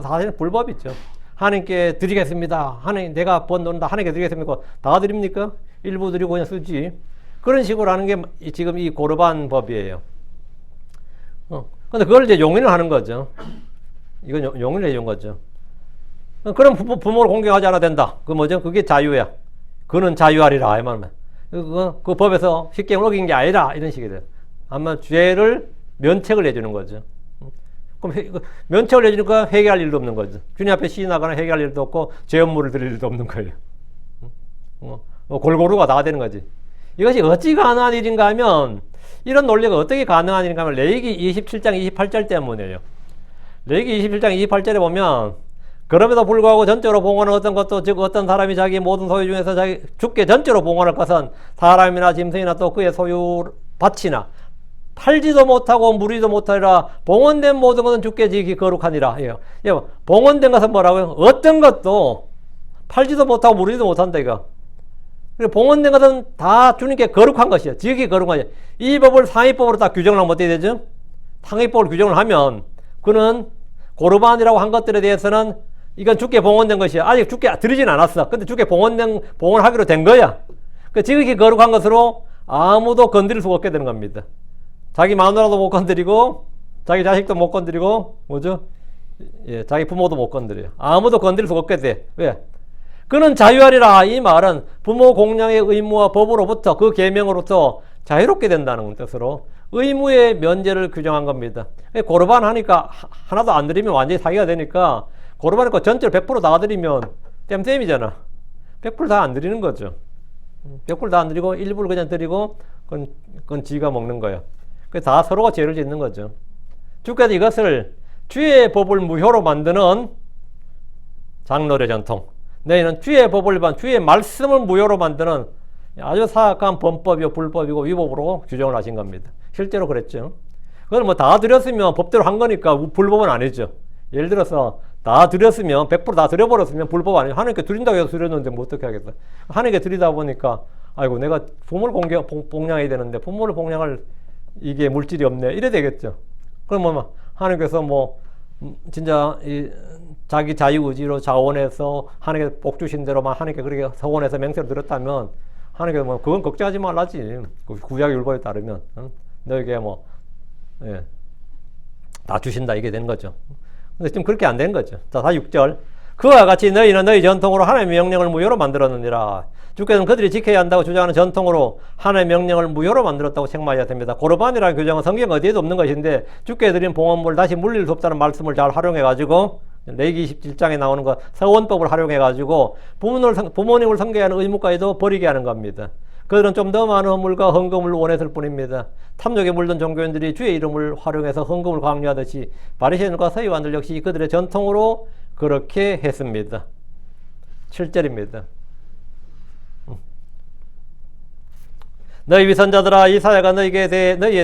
사실은 불법이죠. 하나님께 드리겠습니다. 하나님 내가 번 돈 다 하나님께 드리겠습니까? 다 드립니까? 일부 드리고 그냥 쓰지. 그런 식으로 하는 게 지금 이 고르반 법이에요. 근데 그걸 이제 용인을 하는 거죠. 이건 용인을 해준 거죠. 그럼 부모를 공경하지 않아도 된다. 그 뭐죠? 그게 자유야. 그는 자유하리라. 이 말만. 그 법에서 십계명을 어긴 게 아니라 이런 식이 돼요. 아마 죄를 면책을 해주는 거죠. 그럼 면책을 해주니까 회개할 일도 없는 거죠. 주님 앞에 시인하거나 회개할 일도 없고 죄 업무를 드릴 일도 없는 거예요. 골고루가 다 되는 거지. 이것이 어찌 가능한 일인가 하면 이런 논리가 어떻게 가능한 일인가 하면 레위기 27장 28절 때문이에요. 레위기 27장 28절에 보면 그럼에도 불구하고 전적으로 봉헌한 어떤 것도 즉 어떤 사람이 자기 모든 소유 중에서 자기 주께 전적으로 봉헌할 것은 사람이나 짐승이나 또 그의 소유 밭이나 팔지도 못하고 무리도 못하리라. 봉헌된 모든 것은 주께 지기 거룩하니라. 봉헌된 것은 뭐라고요? 어떤 것도 팔지도 못하고 무리도 못한다 이거. 봉헌된 것은 다 주님께 거룩한 것이야. 지극히 거룩한 것이야. 이 법을 상위법으로 딱 규정을 하면 어떻게 되죠? 상위법을 규정을 하면 그는 고르반이라고 한 것들에 대해서는 이건 주께 봉헌된 것이야. 아직 주께 드리진 않았어. 근데 주께 봉헌하기로 된 거야. 그 지극히 거룩한 것으로 아무도 건드릴 수가 없게 되는 겁니다. 자기 마누라도 못 건드리고 자기 자식도 못 건드리고 뭐죠? 예, 자기 부모도 못 건드려요. 아무도 건드릴 수가 없게 돼. 왜? 그는 자유하리라. 이 말은 부모 공양의 의무와 법으로부터 그 계명으로부터 자유롭게 된다는 뜻으로 의무의 면제를 규정한 겁니다. 고르반 하니까 하나도 안 드리면 완전히 사기가 되니까 고르반 하니까 전체를 100%다 드리면 땜땜이잖아. 100%다 안 드리는 거죠. 100%다 안 드리고 일부를 그냥 드리고 그건 지가 먹는 거예요. 그래서 다 서로가 죄를 짓는 거죠. 주께서 이것을 주의 법을 무효로 만드는 장로의 전통, 너희는 주의 법을 주의 말씀을 무효로 만드는 아주 사악한 범법이고 불법이고 위법으로 규정을 하신 겁니다. 실제로 그랬죠. 그걸 뭐 다 드렸으면 법대로 한 거니까 불법은 아니죠. 예를 들어서 다 드렸으면 100%다 드려버렸으면 불법 아니죠. 하나님께 드린다고 해서 드렸는데 뭐 어떻게 하겠어. 하나님께 드리다 보니까 아이고 내가 부모를 봉양해야 되는데 부모를 봉양할 이게 물질이 없네 이래 되겠죠. 그러면 뭐 하나님께서 뭐 진짜 자기 자유의지로 자원해서 하나님께 복 주신 대로만 하나님께 그렇게 서원해서 맹세를 드렸다면 하나님께서 뭐 그건 걱정하지 말라지. 구약 율법에 따르면 너에게 뭐 예, 다 주신다 이게 되는 거죠. 근데 지금 그렇게 안 되는 거죠. 자, 6절. 그와 같이 너희는 너희 전통으로 하나님의 명령을 무효로 만들었느니라. 주께서는 그들이 지켜야 한다고 주장하는 전통으로 하나님의 명령을 무효로 만들었다고 책망하셨습니다. 고르반이라는 규정은 성경 어디에도 없는 것인데 주께 드린 봉헌물을 다시 물릴 수 없다는 말씀을 잘 활용해가지고 레위기 27장에 나오는 거 서원법을 활용해가지고 부모님을 섬겨야 하는 의무까지도 버리게 하는 겁니다. 그들은 좀 더 많은 헌물과 헌금을 원했을 뿐입니다. 탐욕에 물든 종교인들이 주의 이름을 활용해서 헌금을 강요하듯이 바리새인과 서기관들 역시 그들의 전통으로 그렇게 했습니다. 7절입니다. 너희 위선자들아 이사야가 너희에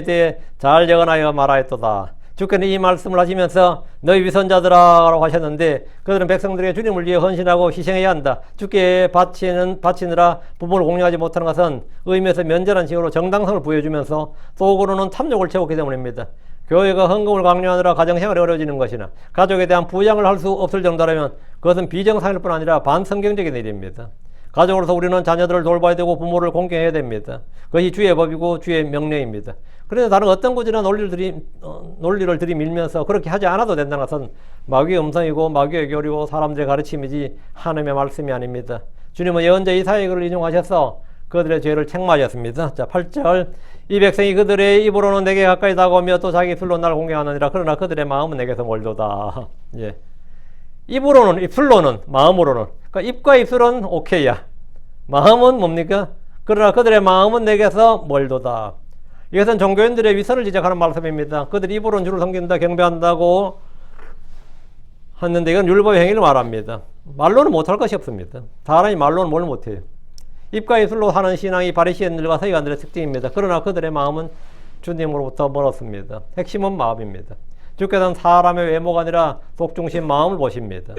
대해 잘 예언하여 말하였도다. 주께는 이 말씀을 하시면서 너희 위선자들아 라고 하셨는데 그들은 백성들에게 주님을 위해 헌신하고 희생해야 한다. 주께 바치느라 부모를 공경하지 못하는 것은 의미에서 면제란 식으로 정당성을 부여주면서 속으로는 탐욕을 채웠기 때문입니다. 교회가 헌금을 강요하느라 가정생활이 어려워지는 것이나 가족에 대한 부양을 할 수 없을 정도라면 그것은 비정상일 뿐 아니라 반성경적인 일입니다. 가족으로서 우리는 자녀들을 돌봐야 되고 부모를 공경해야 됩니다. 그것이 주의 법이고 주의 명령입니다. 그래서 다른 어떤 구조나 논리를 들이밀면서 그렇게 하지 않아도 된다는 것은 마귀의 음성이고 마귀의 교리고 사람들의 가르침이지 하나님의 말씀이 아닙니다. 주님은 예언자 이사야의 글을 인용하셔서 그들의 죄를 책망하셨습니다. 자, 8절. 이 백성이 그들의 입으로는 내게 가까이 다가오며 또 자기 입술로 나를 공경하느니라. 그러나 그들의 마음은 내게서 멀도다. 예. 입으로는, 입술로는, 마음으로는. 그러니까 입과 입술은 오케이야. 마음은 뭡니까? 그러나 그들의 마음은 내게서 멀도다. 이것은 종교인들의 위선을 지적하는 말씀입니다. 그들이 입으로는 주를 섬긴다, 경배한다고 하는데 이건 율법의 행위를 말합니다. 말로는 못할 것이 없습니다. 사람이 말로는 뭘 못해요. 입과 입술로 하는 신앙이 바리새인들과 서기관들의 특징입니다. 그러나 그들의 마음은 주님으로부터 멀었습니다. 핵심은 마음입니다. 주께서는 사람의 외모가 아니라 속중심 마음을 보십니다.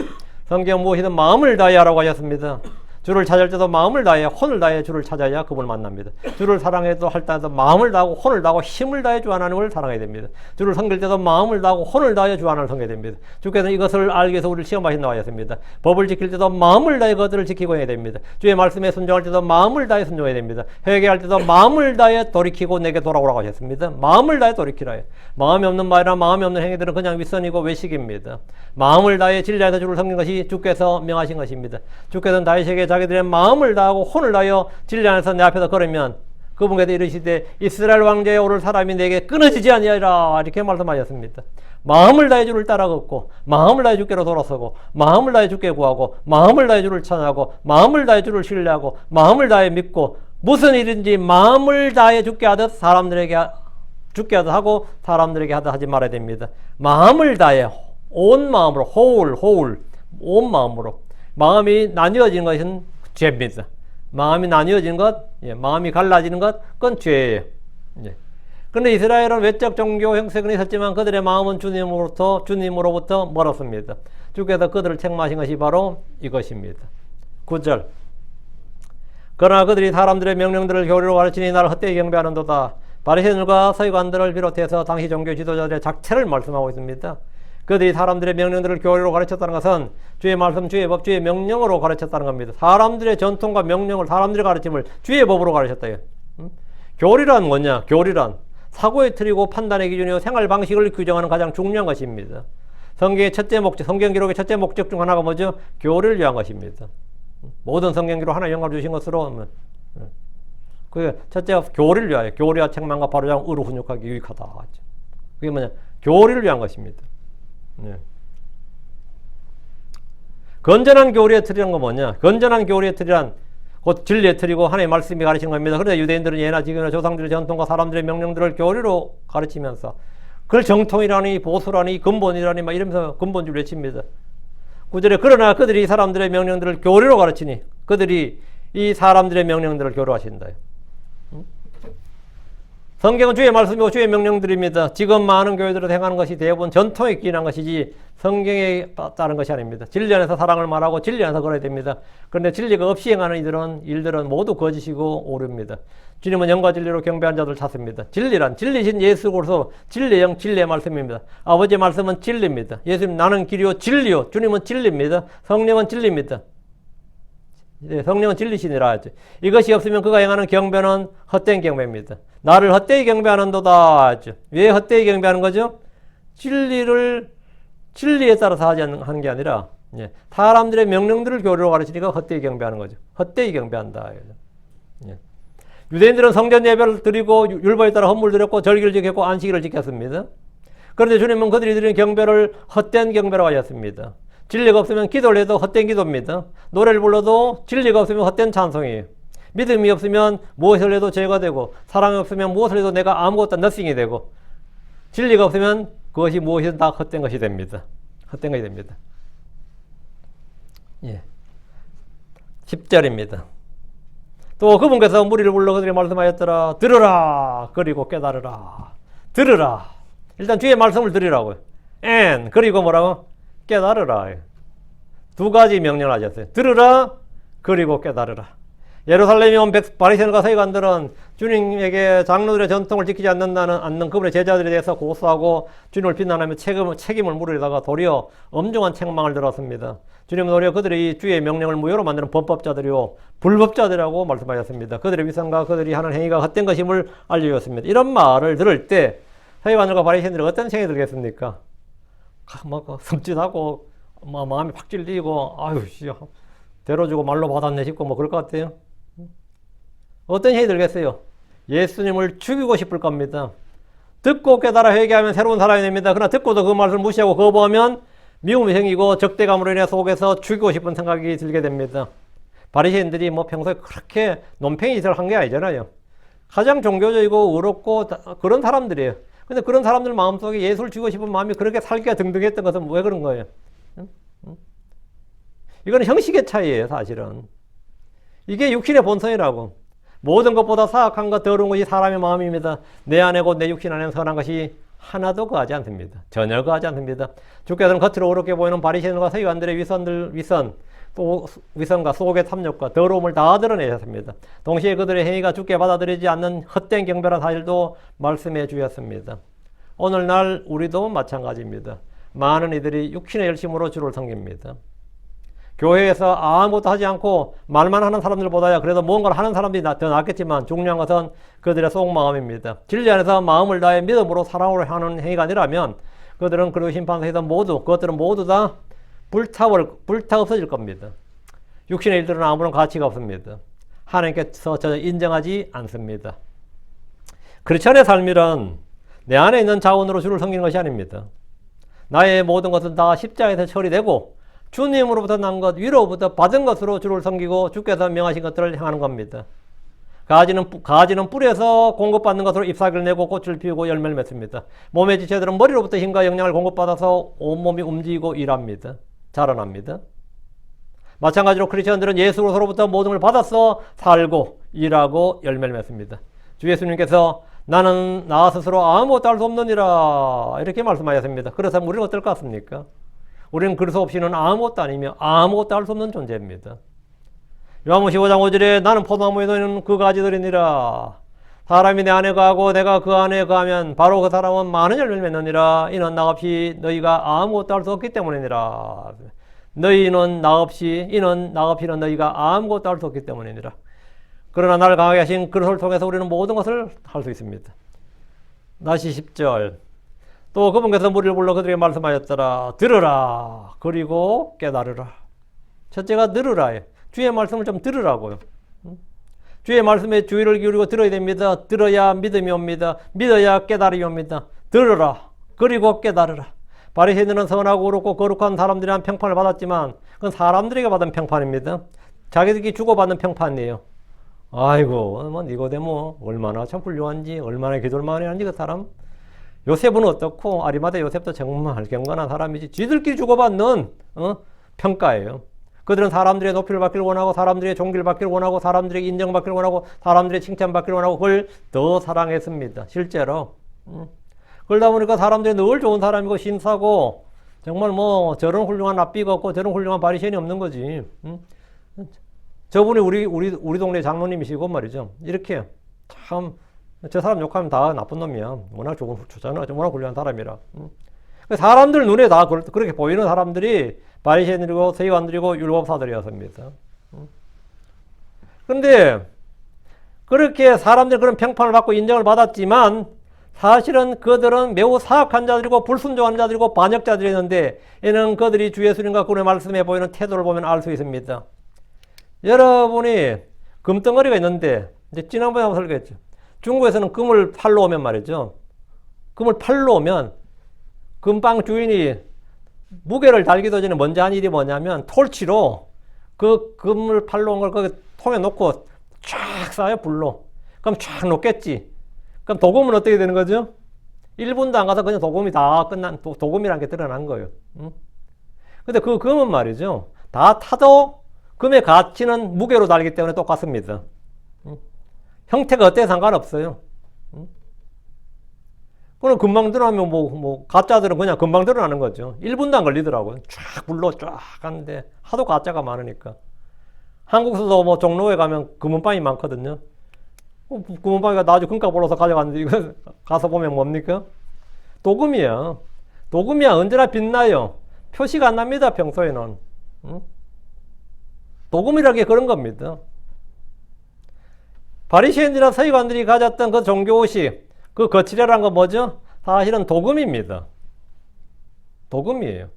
성경 무엇이든 마음을 다해 하라고 하셨습니다. 주를 찾을 때도 마음을 다해 혼을 다해 주를 찾아야 그분을 만납니다. 주를 사랑해도 할 때도 마음을 다하고 혼을 다하고 힘을 다해 주 하나님을 사랑해야 됩니다. 주를 섬길 때도 마음을 다하고 혼을 다해 주 하나님을 섬겨야 됩니다. 주께서는 이것을 알기 위해서 우리를 시험하신다고 하셨습니다. 법을 지킬 때도 마음을 다해 그것들을 지키고 해야 됩니다. 주의 말씀에 순종할 때도 마음을 다해 순종해야 됩니다. 회개할 때도 마음을 다해 돌이키고 내게 돌아오라고 하셨습니다. 마음을 다해 돌이키라. 마음이 없는 말이나 마음이 없는 행위들은 그냥 윗선이고 외식입니다. 마음을 다해 진리에서 주를 섬긴 것이 주께서 명하신 것입니다. 주께서는 다윗에게 자기들의 마음을 다하고 혼을 다하여 진리 안에서 내 앞에서 걸으면 그분께서 이르시되 이스라엘 왕좌에 오를 사람이 내게 끊어지지 아니하리라 이렇게 말씀하셨습니다. 마음을 다해 주를 따라 걷고 마음을 다해 주께로 돌아서고 마음을 다해 주께 구하고 마음을 다해 주를 찬양하고 마음을 다해 주를 신뢰하고 마음을 다해 믿고 무슨 일인지 마음을 다해 주께 하듯 사람들에게 주께 하듯 하고 사람들에게 하듯 하지 말아야 됩니다. 마음을 다해 온 마음으로 온 마음으로 마음이 나뉘어지는 것은 죄입니다. 마음이 나뉘어지는 것, 마음이 갈라지는 것, 그건 죄예요. 그런데 이스라엘은 외적 종교 형식은 있었지만 그들의 마음은 주님으로부터 멀었습니다. 주께서 그들을 책망하신 것이 바로 이것입니다. 9절. 그러나 그들이 사람들의 명령들을 교리로 가르치니 나를 헛되이 경배하는도다. 바리새인들과 서기관들을 비롯해서 당시 종교 지도자들의 작체를 말씀하고 있습니다. 그들이 사람들의 명령들을 교리로 가르쳤다는 것은 주의 말씀, 주의 법, 주의 명령으로 가르쳤다는 겁니다. 사람들의 전통과 명령을, 사람들의 가르침을 주의 법으로 가르쳤다. 교리란 뭐냐? 교리란 사고의 틀이고 판단의 기준이요 생활 방식을 규정하는 가장 중요한 것입니다. 성경의 첫째 목적, 성경 기록의 첫째 목적 중 하나가 뭐죠? 교리를 위한 것입니다. 모든 성경 기록 하나의 영감을 주신 것으로 그 첫째가 교리를 위하여 교리와 책망과 바로잡음 의로 훈육하기 유익하다. 그게 뭐냐? 교리를 위한 것입니다. 네. 건전한 교리의 틀이란 건 뭐냐? 건전한 교리의 틀이란 곧 진리의 틀이고 하나님의 말씀이 가르치는 겁니다. 그런데 유대인들은 예나 지금이나 조상들의 전통과 사람들의 명령들을 교리로 가르치면서 그걸 정통이라니 보수라니 근본이라니 막 이러면서 근본주의를 외칩니다. 9절에 그러나 그들이 이 사람들의 명령들을 교리로 가르치니 그들이 이 사람들의 명령들을 교류하신다. 성경은 주의 말씀이고 주의 명령들입니다. 지금 많은 교회들을 행하는 것이 대부분 전통에 기인한 것이지 성경에 따른 것이 아닙니다. 진리 안에서 사랑을 말하고 진리 안에서 걸어야 됩니다. 그런데 진리가 없이 행하는 일들은 모두 거짓이고 오류입니다. 주님은 영과 진리로 경배한 자들 찾습니다. 진리란 진리신 예수 그리스도 진리의 영 진리의 말씀입니다. 아버지의 말씀은 진리입니다. 예수님 나는 길이요 진리요. 주님은 진리입니다. 성령은 진리입니다. 성령은 진리시니라 하죠. 이것이 없으면 그가 행하는 경배는 헛된 경배입니다. 나를 헛되이 경배하는도다 하죠. 왜 헛되이 경배하는 거죠? 진리에 따라서 하는 게 아니라 사람들의 명령들을 교리로 가르치니까 헛되이 경배하는 거죠. 헛되이 경배한다. 유대인들은 성전 예배를 드리고 율법에 따라 헌물을 드렸고 절기를 지켰고 안식일을 지켰습니다. 그런데 주님은 그들이 드리는 경배를 헛된 경배라고 하셨습니다. 진리가 없으면 기도를 해도 헛된 기도입니다. 노래를 불러도 진리가 없으면 헛된 찬송이에요. 믿음이 없으면 무엇을 해도 죄가 되고 사랑이 없으면 무엇을 해도 내가 아무것도 nothing이 되고 진리가 없으면 그것이 무엇이든 다 헛된 것이 됩니다. 헛된 것이 됩니다. 10절입니다. 또 그분께서 무리를 불러 그들이 말씀하였더라. 들으라 그리고 깨달으라. 들으라. 일단 주의 말씀을 들으라고요. 그리고 뭐라고? 깨달으라. 두 가지 명령을 하셨어요. 들으라 그리고 깨달으라. 예루살렘에 온 바리새인과 서기관들은 주님에게 장로들의 전통을 지키지 않는 그분의 제자들에 대해서 고소하고 주님을 비난하며 책임을 물으려다가 도리어 엄중한 책망을 들었습니다. 주님은 도리어 그들이 주의 명령을 무효로 만드는 범법자들이요 불법자들이라고 말씀하셨습니다. 그들의 위선과 그들이 하는 행위가 헛된 것임을 알려주었습니다. 이런 말을 들을 때 서기관들과 바리새인들이 어떤 생각이 들겠습니까? 섬찟하고 마음이 팍 찔리고 아유 대로주고 말로 받았네 싶고 그럴 것 같아요. 어떤 힘이 들겠어요? 예수님을 죽이고 싶을 겁니다. 듣고 깨달아 회개하면 새로운 사람이 됩니다. 그러나 듣고도 그 말을 무시하고 거부하면 미움이 생기고 적대감으로 인해 속에서 죽이고 싶은 생각이 들게 됩니다. 바리새인들이 평소에 그렇게 논팽이 짓을 한 게 아니잖아요. 가장 종교적이고 의롭고 그런 사람들이에요. 근데 그런 사람들 마음속에 예수를 죽이고 싶은 마음이 그렇게 살기가 등등했던 것은 왜 그런 거예요? 이거는 형식의 차이예요, 사실은. 이게 육신의 본성이라고. 모든 것보다 사악한 것, 더러운 것이 사람의 마음입니다. 내 안에 곧 내 육신 안에는 선한 것이 하나도 거하지 않습니다. 전혀 거하지 않습니다. 주께서는 겉으로 어렵게 보이는 바리새인과 서기관들의 위선과 속의 탐욕과 더러움을 다 드러내셨습니다. 동시에 그들의 행위가 주께 받아들이지 않는 헛된 경배라는 사실도 말씀해 주셨습니다. 오늘날 우리도 마찬가지입니다. 많은 이들이 육신의 열심으로 주를 섬깁니다. 교회에서 아무것도 하지 않고 말만 하는 사람들보다야 그래도 뭔가를 하는 사람들이 더 낫겠지만 중요한 것은 그들의 속마음입니다. 진리 안에서 마음을 다해 믿음으로 사랑으로 하는 행위가 아니라면 그들은 그리고 심판서에서 그것들은 모두 다 불타 없어질 겁니다. 육신의 일들은 아무런 가치가 없습니다. 하나님께서 전혀 인정하지 않습니다. 크리스천의 삶이란 내 안에 있는 자원으로 주를 섬기는 것이 아닙니다. 나의 모든 것은 다 십자가에서 처리되고 주님으로부터 난 것, 위로부터 받은 것으로 주를 섬기고 주께서 명하신 것들을 행하는 겁니다. 가지는 뿌리에서 공급받는 것으로 잎사귀를 내고 꽃을 피우고 열매를 맺습니다. 몸의 지체들은 머리로부터 힘과 영양을 공급받아서 온몸이 움직이고 일합니다. 자라납니다. 마찬가지로 크리스천들은 예수로부터 모든 걸 받아서 살고 일하고 열매를 맺습니다. 주 예수님께서 나는 나 스스로 아무것도 할 수 없느니라 이렇게 말씀하셨습니다. 그래서 우리는 어떨 것 같습니까? 우리는 그리스도 없이는 아무것도 아니며 아무것도 할 수 없는 존재입니다. 요한복음 15장 5절에 나는 포도나무에 놓이는 그 가지들이니라. 사람이 내 안에 거하고 내가 그 안에 거하면 바로 그 사람은 많은 열매를 맺느니라. 이는 나 없이 너희가 아무것도 할 수 없기 때문이니라. 이는 나 없이는 너희가 아무것도 할 수 없기 때문이니라. 그러나 나를 강하게 하신 그리스도를 통해서 우리는 모든 것을 할 수 있습니다. 다시 10절. 또 그분께서 무리를 불러 그들에게 말씀하였더라. 들으라. 그리고 깨달으라. 첫째가 들으라. 주의 말씀을 좀 들으라고요. 주의 말씀에 주의를 기울이고 들어야 됩니다. 들어야 믿음이 옵니다. 믿어야 깨달음이 옵니다. 들으라. 그리고 깨달으라. 바리새인들은 선하고 그렇고 거룩한 사람들이란 평판을 받았지만 그건 사람들에게 받은 평판입니다. 자기들끼리 주고받는 평판이에요. 아이고 뭐 니고데모 얼마나 참 훌륭한지 얼마나 기도를 많이 하는지 그 사람. 요셉은 어떻고 아리마대 요셉도 정말 경건한 사람이지. 쥐들끼리 주고받는 평가예요. 그들은 사람들의 높이를 받기를 원하고 사람들의 존귀를 받기를 원하고 사람들에게 인정받기를 원하고 사람들의 칭찬받기를 원하고 그걸 더 사랑했습니다. 실제로. 그러다 보니까 사람들이 늘 좋은 사람이고 신사고 정말 뭐 저런 훌륭한 랍비가 없고 저런 훌륭한 바리새인이 없는 거지. 저분이 우리 동네 장로님이시고 말이죠. 이렇게 참 저 사람 욕하면 다 나쁜 놈이야. 워낙 좋잖아. 워낙 훌륭한 사람이라. 사람들 눈에 다 그렇게 보이는 사람들이 바리새인들이고 서기관들이고 율법사들이었습니다. 그런데 그렇게 사람들이 그런 평판을 받고 인정을 받았지만 사실은 그들은 매우 사악한 자들이고 불순종하는 자들이고 반역자들이었는데 이는 그들이 주 예수님과 그분의 말씀에 보이는 태도를 보면 알 수 있습니다. 여러분이 금덩어리가 있는데 이제 지난번에 한번 설교했죠. 중국에서는 금을 팔러 오면 말이죠. 금을 팔러 오면 금방 주인이 무게를 달기도 전에 먼저 한 일이 뭐냐면 톨치로 그 금을 팔러 온 걸 거기 통에 놓고 쫙 쏴요, 불로. 그럼 쫙 놓겠지. 그럼 도금은 어떻게 되는 거죠? 1분도 안 가서 그냥 도금이 다 끝난, 도금이라는 게 드러난 거예요. 근데 그 금은 말이죠. 다 타도 금의 가치는 무게로 달기 때문에 똑같습니다. 형태가 어때 상관없어요. 그럼 금방 드러나면 가짜들은 그냥 금방 드러나는 거죠. 1분도 안 걸리더라고요. 쫙 불로 쫙 하는데 하도 가짜가 많으니까. 한국에서도 뭐 종로에 가면 금은방이 많거든요. 금은방이가 나중에 금값 올라서 가져갔는데 이거 가서 보면 뭡니까? 도금이야. 도금이야. 언제나 빛나요. 표시가 안 납니다. 평소에는. 도금이라는 게 그런 겁니다. 바리새인들이나 서기관들이 가졌던 그 종교의식, 그 거칠이라는 건 뭐죠? 사실은 도금입니다. 도금이에요.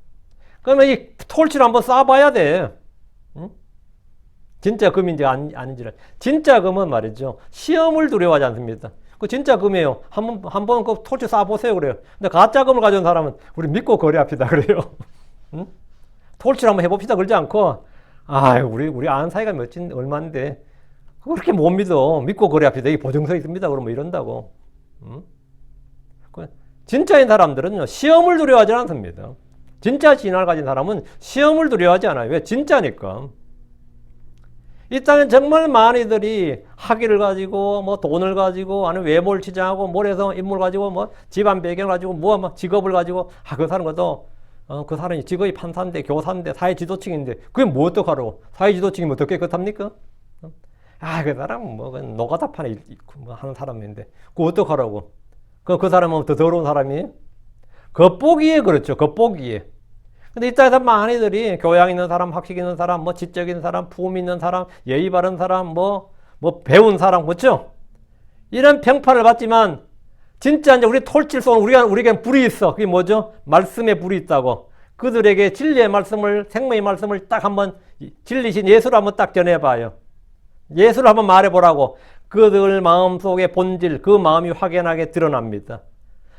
그러면 이 톨치를 한번 쏴봐야 돼. 진짜 금인지 아닌지를. 진짜 금은 말이죠. 시험을 두려워하지 않습니다. 그 진짜 금이에요. 한번 그 톨치 쏴보세요. 그래요. 근데 가짜 금을 가져온 사람은 우리 믿고 거래합시다. 그래요. 톨치를 한번 해봅시다. 그러지 않고, 우리 아는 사이가 얼마인데. 그렇게 못 믿어. 믿고 거래합시다. 여기 보증서 있습니다. 그러면 이런다고. 진짜인 사람들은요, 시험을 두려워하지 않습니다. 진짜 신앙을 가진 사람은 시험을 두려워하지 않아요. 왜? 진짜니까. 이 땅에 정말 많이들이 학위를 가지고, 뭐 돈을 가지고, 아니면 외모를 치장하고, 뭘해서 인물 가지고, 뭐 집안 배경을 가지고, 뭐 직업을 가지고, 그 사람 것도, 그 사람이 직업이 판사인데, 교사인데, 사회지도층인데, 그게 뭐 어떡하라고? 사회지도층이면 어떻게 깨끗합니까? 그 사람은 뭐, 노가다판에 하는 사람인데, 그거 어떡하라고? 그 사람은 더 더러운 사람이? 겉보기에 그렇죠. 겉보기에. 근데 이 땅에서 많이들이 교양 있는 사람, 학식 있는 사람, 뭐 지적 있는 사람, 품위 있는 사람, 예의 바른 사람, 뭐 배운 사람, 그렇죠? 이런 평판을 받지만, 진짜 이제 우리 톨칠 쏘는 우리에겐 불이 있어. 그게 뭐죠? 말씀에 불이 있다고. 그들에게 진리의 말씀을, 생명의 말씀을 딱 한번, 진리신 예수를 한번 딱 전해봐요. 예수를 한번 말해보라고. 그들 마음속의 본질, 그 마음이 확연하게 드러납니다.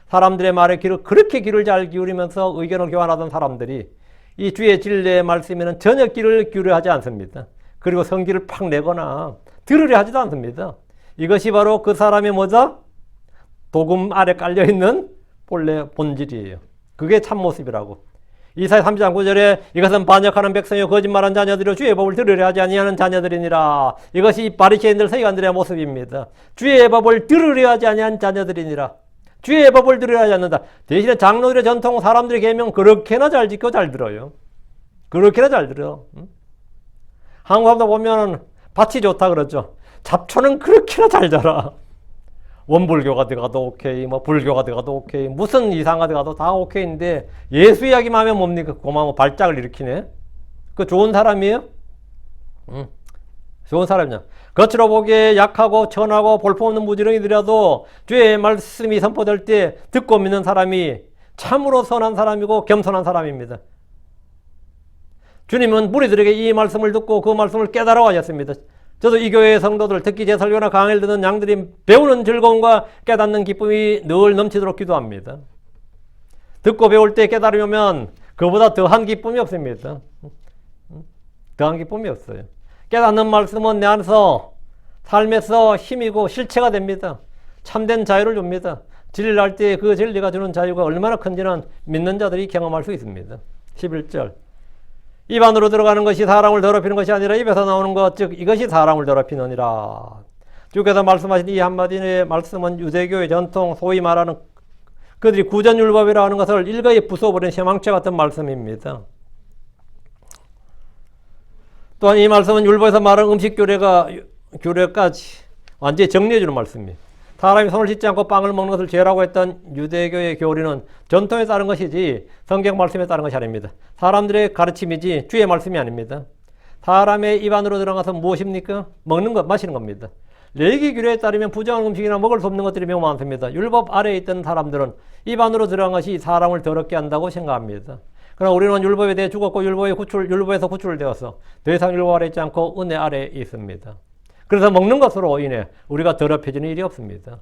사람들의 말에 그렇게 귀를 잘 기울이면서 의견을 교환하던 사람들이 이 주의 진리의 말씀에는 전혀 귀를 기울여 하지 않습니다. 그리고 성기를 팍 내거나 들으려 하지도 않습니다. 이것이 바로 그 사람의 뭐죠? 도금 아래 깔려있는 본래 본질이에요. 그게 참모습이라고. 이사야 30장 9절에 이것은 반역하는 백성이요 거짓말한 자녀들이요 주의 법을 들으려 하지 아니하는 자녀들이니라. 이것이 바리새인들 서기관들의 모습입니다. 주의 법을 들으려 하지 아니하는 자녀들이니라. 주의 법을 들으려 하지 않는다. 대신에 장로들의 전통 사람들의 계명 그렇게나 잘 지켜 잘 들어요. 그렇게나 잘 들어. 한국 사람들 보면 밭이 좋다 그러죠. 잡초는 그렇게나 잘 자라. 원불교가 들어가도 오케이, 뭐 불교가 들어가도 오케이, 무슨 이상가 들어가도 다 오케이인데 예수 이야기만 하면 뭡니까? 고마워 발작을 일으키네. 그 좋은 사람이에요? 좋은 사람이냐? 겉으로 보기에 약하고 천하고 볼품없는 무지렁이들이라도 주의 말씀이 선포될 때 듣고 믿는 사람이 참으로 선한 사람이고 겸손한 사람입니다. 주님은 무리들에게 이 말씀을 듣고 그 말씀을 깨달아 하셨습니다. 저도 이 교회의 성도들, 특히 제 설교나 강의를 듣는 양들이 배우는 즐거움과 깨닫는 기쁨이 늘 넘치도록 기도합니다. 듣고 배울 때 깨달음이 오면 그보다 더한 기쁨이 없습니다. 더한 기쁨이 없어요. 깨닫는 말씀은 내 안에서 삶에서 힘이고 실체가 됩니다. 참된 자유를 줍니다. 진리를 할 때 그 진리가 주는 자유가 얼마나 큰지는 믿는 자들이 경험할 수 있습니다. 11절. 입 안으로 들어가는 것이 사람을 더럽히는 것이 아니라 입에서 나오는 것, 즉 이것이 사람을 더럽히느니라. 주께서 말씀하신 이 한마디의 말씀은 유대교의 전통, 소위 말하는 그들이 구전율법이라 하는 것을 일거에 부숴버린 쇠망치 같은 말씀입니다. 또한 이 말씀은 율법에서 말하는 음식 규례까지 완전히 정리해주는 말씀입니다. 사람이 손을 씻지 않고 빵을 먹는 것을 죄라고 했던 유대교의 교리는 전통에 따른 것이지 성경 말씀에 따른 것이 아닙니다. 사람들의 가르침이지 주의 말씀이 아닙니다. 사람의 입 안으로 들어가서 무엇입니까? 먹는 것, 마시는 겁니다. 레위기 규례에 따르면 부정한 음식이나 먹을 수 없는 것들이 매우 많습니다. 율법 아래에 있던 사람들은 입 안으로 들어간 것이 사람을 더럽게 한다고 생각합니다. 그러나 우리는 율법에 대해 죽었고 율법에서 구출되어서 더 이상 율법 아래에 있지 않고 은혜 아래에 있습니다. 그래서 먹는 것으로 인해 우리가 더럽혀지는 일이 없습니다.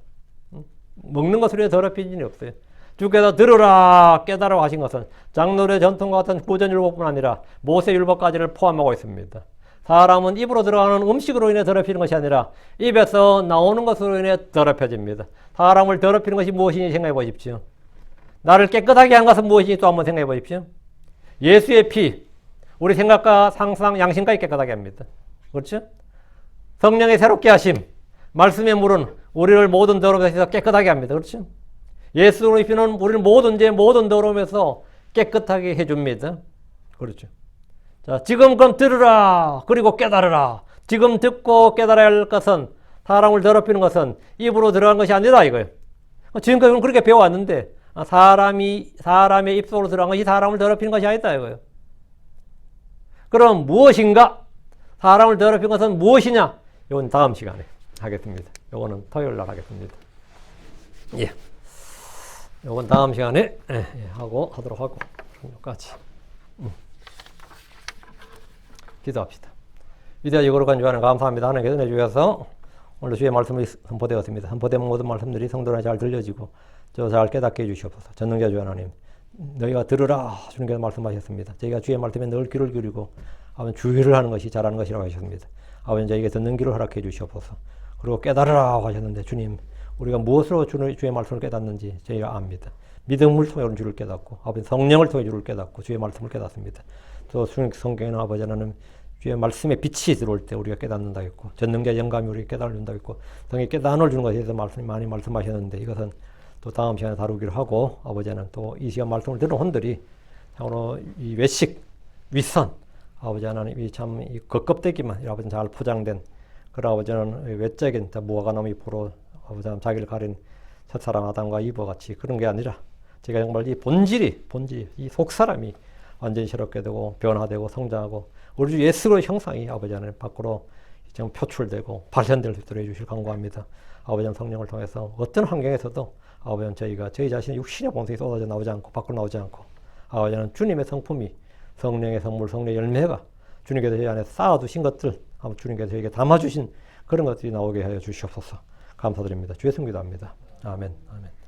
먹는 것으로 인해 더럽혀지는 일이 없어요. 주께서 들으라 깨달아 하신 것은 장로의 전통과 같은 구전율법뿐 아니라 모세율법까지를 포함하고 있습니다. 사람은 입으로 들어가는 음식으로 인해 더럽히는 것이 아니라 입에서 나오는 것으로 인해 더럽혀집니다. 사람을 더럽히는 것이 무엇인지 생각해 보십시오. 나를 깨끗하게 한 것은 무엇인지 또 한번 생각해 보십시오. 예수의 피, 우리 생각과 상상, 양심까지 깨끗하게 합니다. 그렇죠? 성령의 새롭게 하심, 말씀의 물은 우리를 모든 더러움에서 깨끗하게 합니다. 그렇죠? 예수의 피는 우리를 모든 죄, 모든 더러움에서 깨끗하게 해줍니다. 그렇죠? 자, 지금 그럼 들으라, 그리고 깨달으라. 지금 듣고 깨달아야 할 것은, 사람을 더럽히는 것은 입으로 들어간 것이 아니다, 이거예요. 지금까지 그렇게 배워왔는데, 사람의 입속으로 들어간 것이 사람을 더럽히는 것이 아니다, 이거예요. 그럼 무엇인가? 사람을 더럽히는 것은 무엇이냐? 이건 다음 시간에 하겠습니다. 이거는 토요일 날 하겠습니다. 예. 이건 다음 시간에 하도록 하고, 여기까지. 기도합시다. 위대하고 거룩한 주 하나님 감사합니다. 하나님께서 은혜 주셔서 오늘 주의 말씀이 선포되었습니다. 선포된 모든 말씀들이 성도들에게 잘 들려지고 잘 깨닫게 해주시옵소서. 전능자 주 하나님, 너희가 들으라 주님께서 말씀하셨습니다. 저희가 주의 말씀에 늘 귀를 기울이고 아버지 주의를 하는 것이 잘하는 것이라고 하셨습니다. 아버지 저희에게 듣는 귀를 허락해 주시옵소서. 그리고 깨달으라 하셨는데 주님, 우리가 무엇으로 주의 말씀을 깨닫는지 저희가 압니다. 믿음을 통해 주를 깨닫고 아버지 성령을 통해 주를 깨닫고 주의 말씀을 깨닫습니다. 또 성경에는 아버지 하나님 주의 말씀에 빛이 들어올 때 우리가 깨닫는다 했고 전능자 영감이 우리에게 깨달을 준다 했고 성령이 깨닫음을 주는 것에 대해서 말씀이 많이 말씀하셨는데 이것은 또 다음 시간에 다루기로 하고 아버지는 또 이 시간 말씀을 들은 혼들이 참으로 이 외식, 윗선 아버지 하나님 이 참 이 겉껍데기만 아버지 잘 포장된 그런 아버지는 외적인 무화과나무 잎으로 아버지 하나님 자기를 가린 첫사람 아담과 이브와 같이 그런 게 아니라 제가 정말 이 본질이 이 속사람이 완전히 새롭게 되고 변화되고 성장하고 우리 주 예수의 형상이 아버지 하나님 밖으로 지금 표출되고 발현될 수 있도록 해주실 간구합니다. 아버지 하나님 성령을 통해서 어떤 환경에서도 아버지 하나님 저희가 저희 자신의 육신의 본성이 쏟아져 나오지 않고 밖으로 나오지 않고 아버지 하나님 주님의 성품이 성령의 선물 성령의 열매가 주님께서 저희 안에 쌓아두신 것들 주님께서 저희에게 담아주신 그런 것들이 나오게 하여 주시옵소서. 감사드립니다. 주의 성기도합니다. 아멘. 아멘.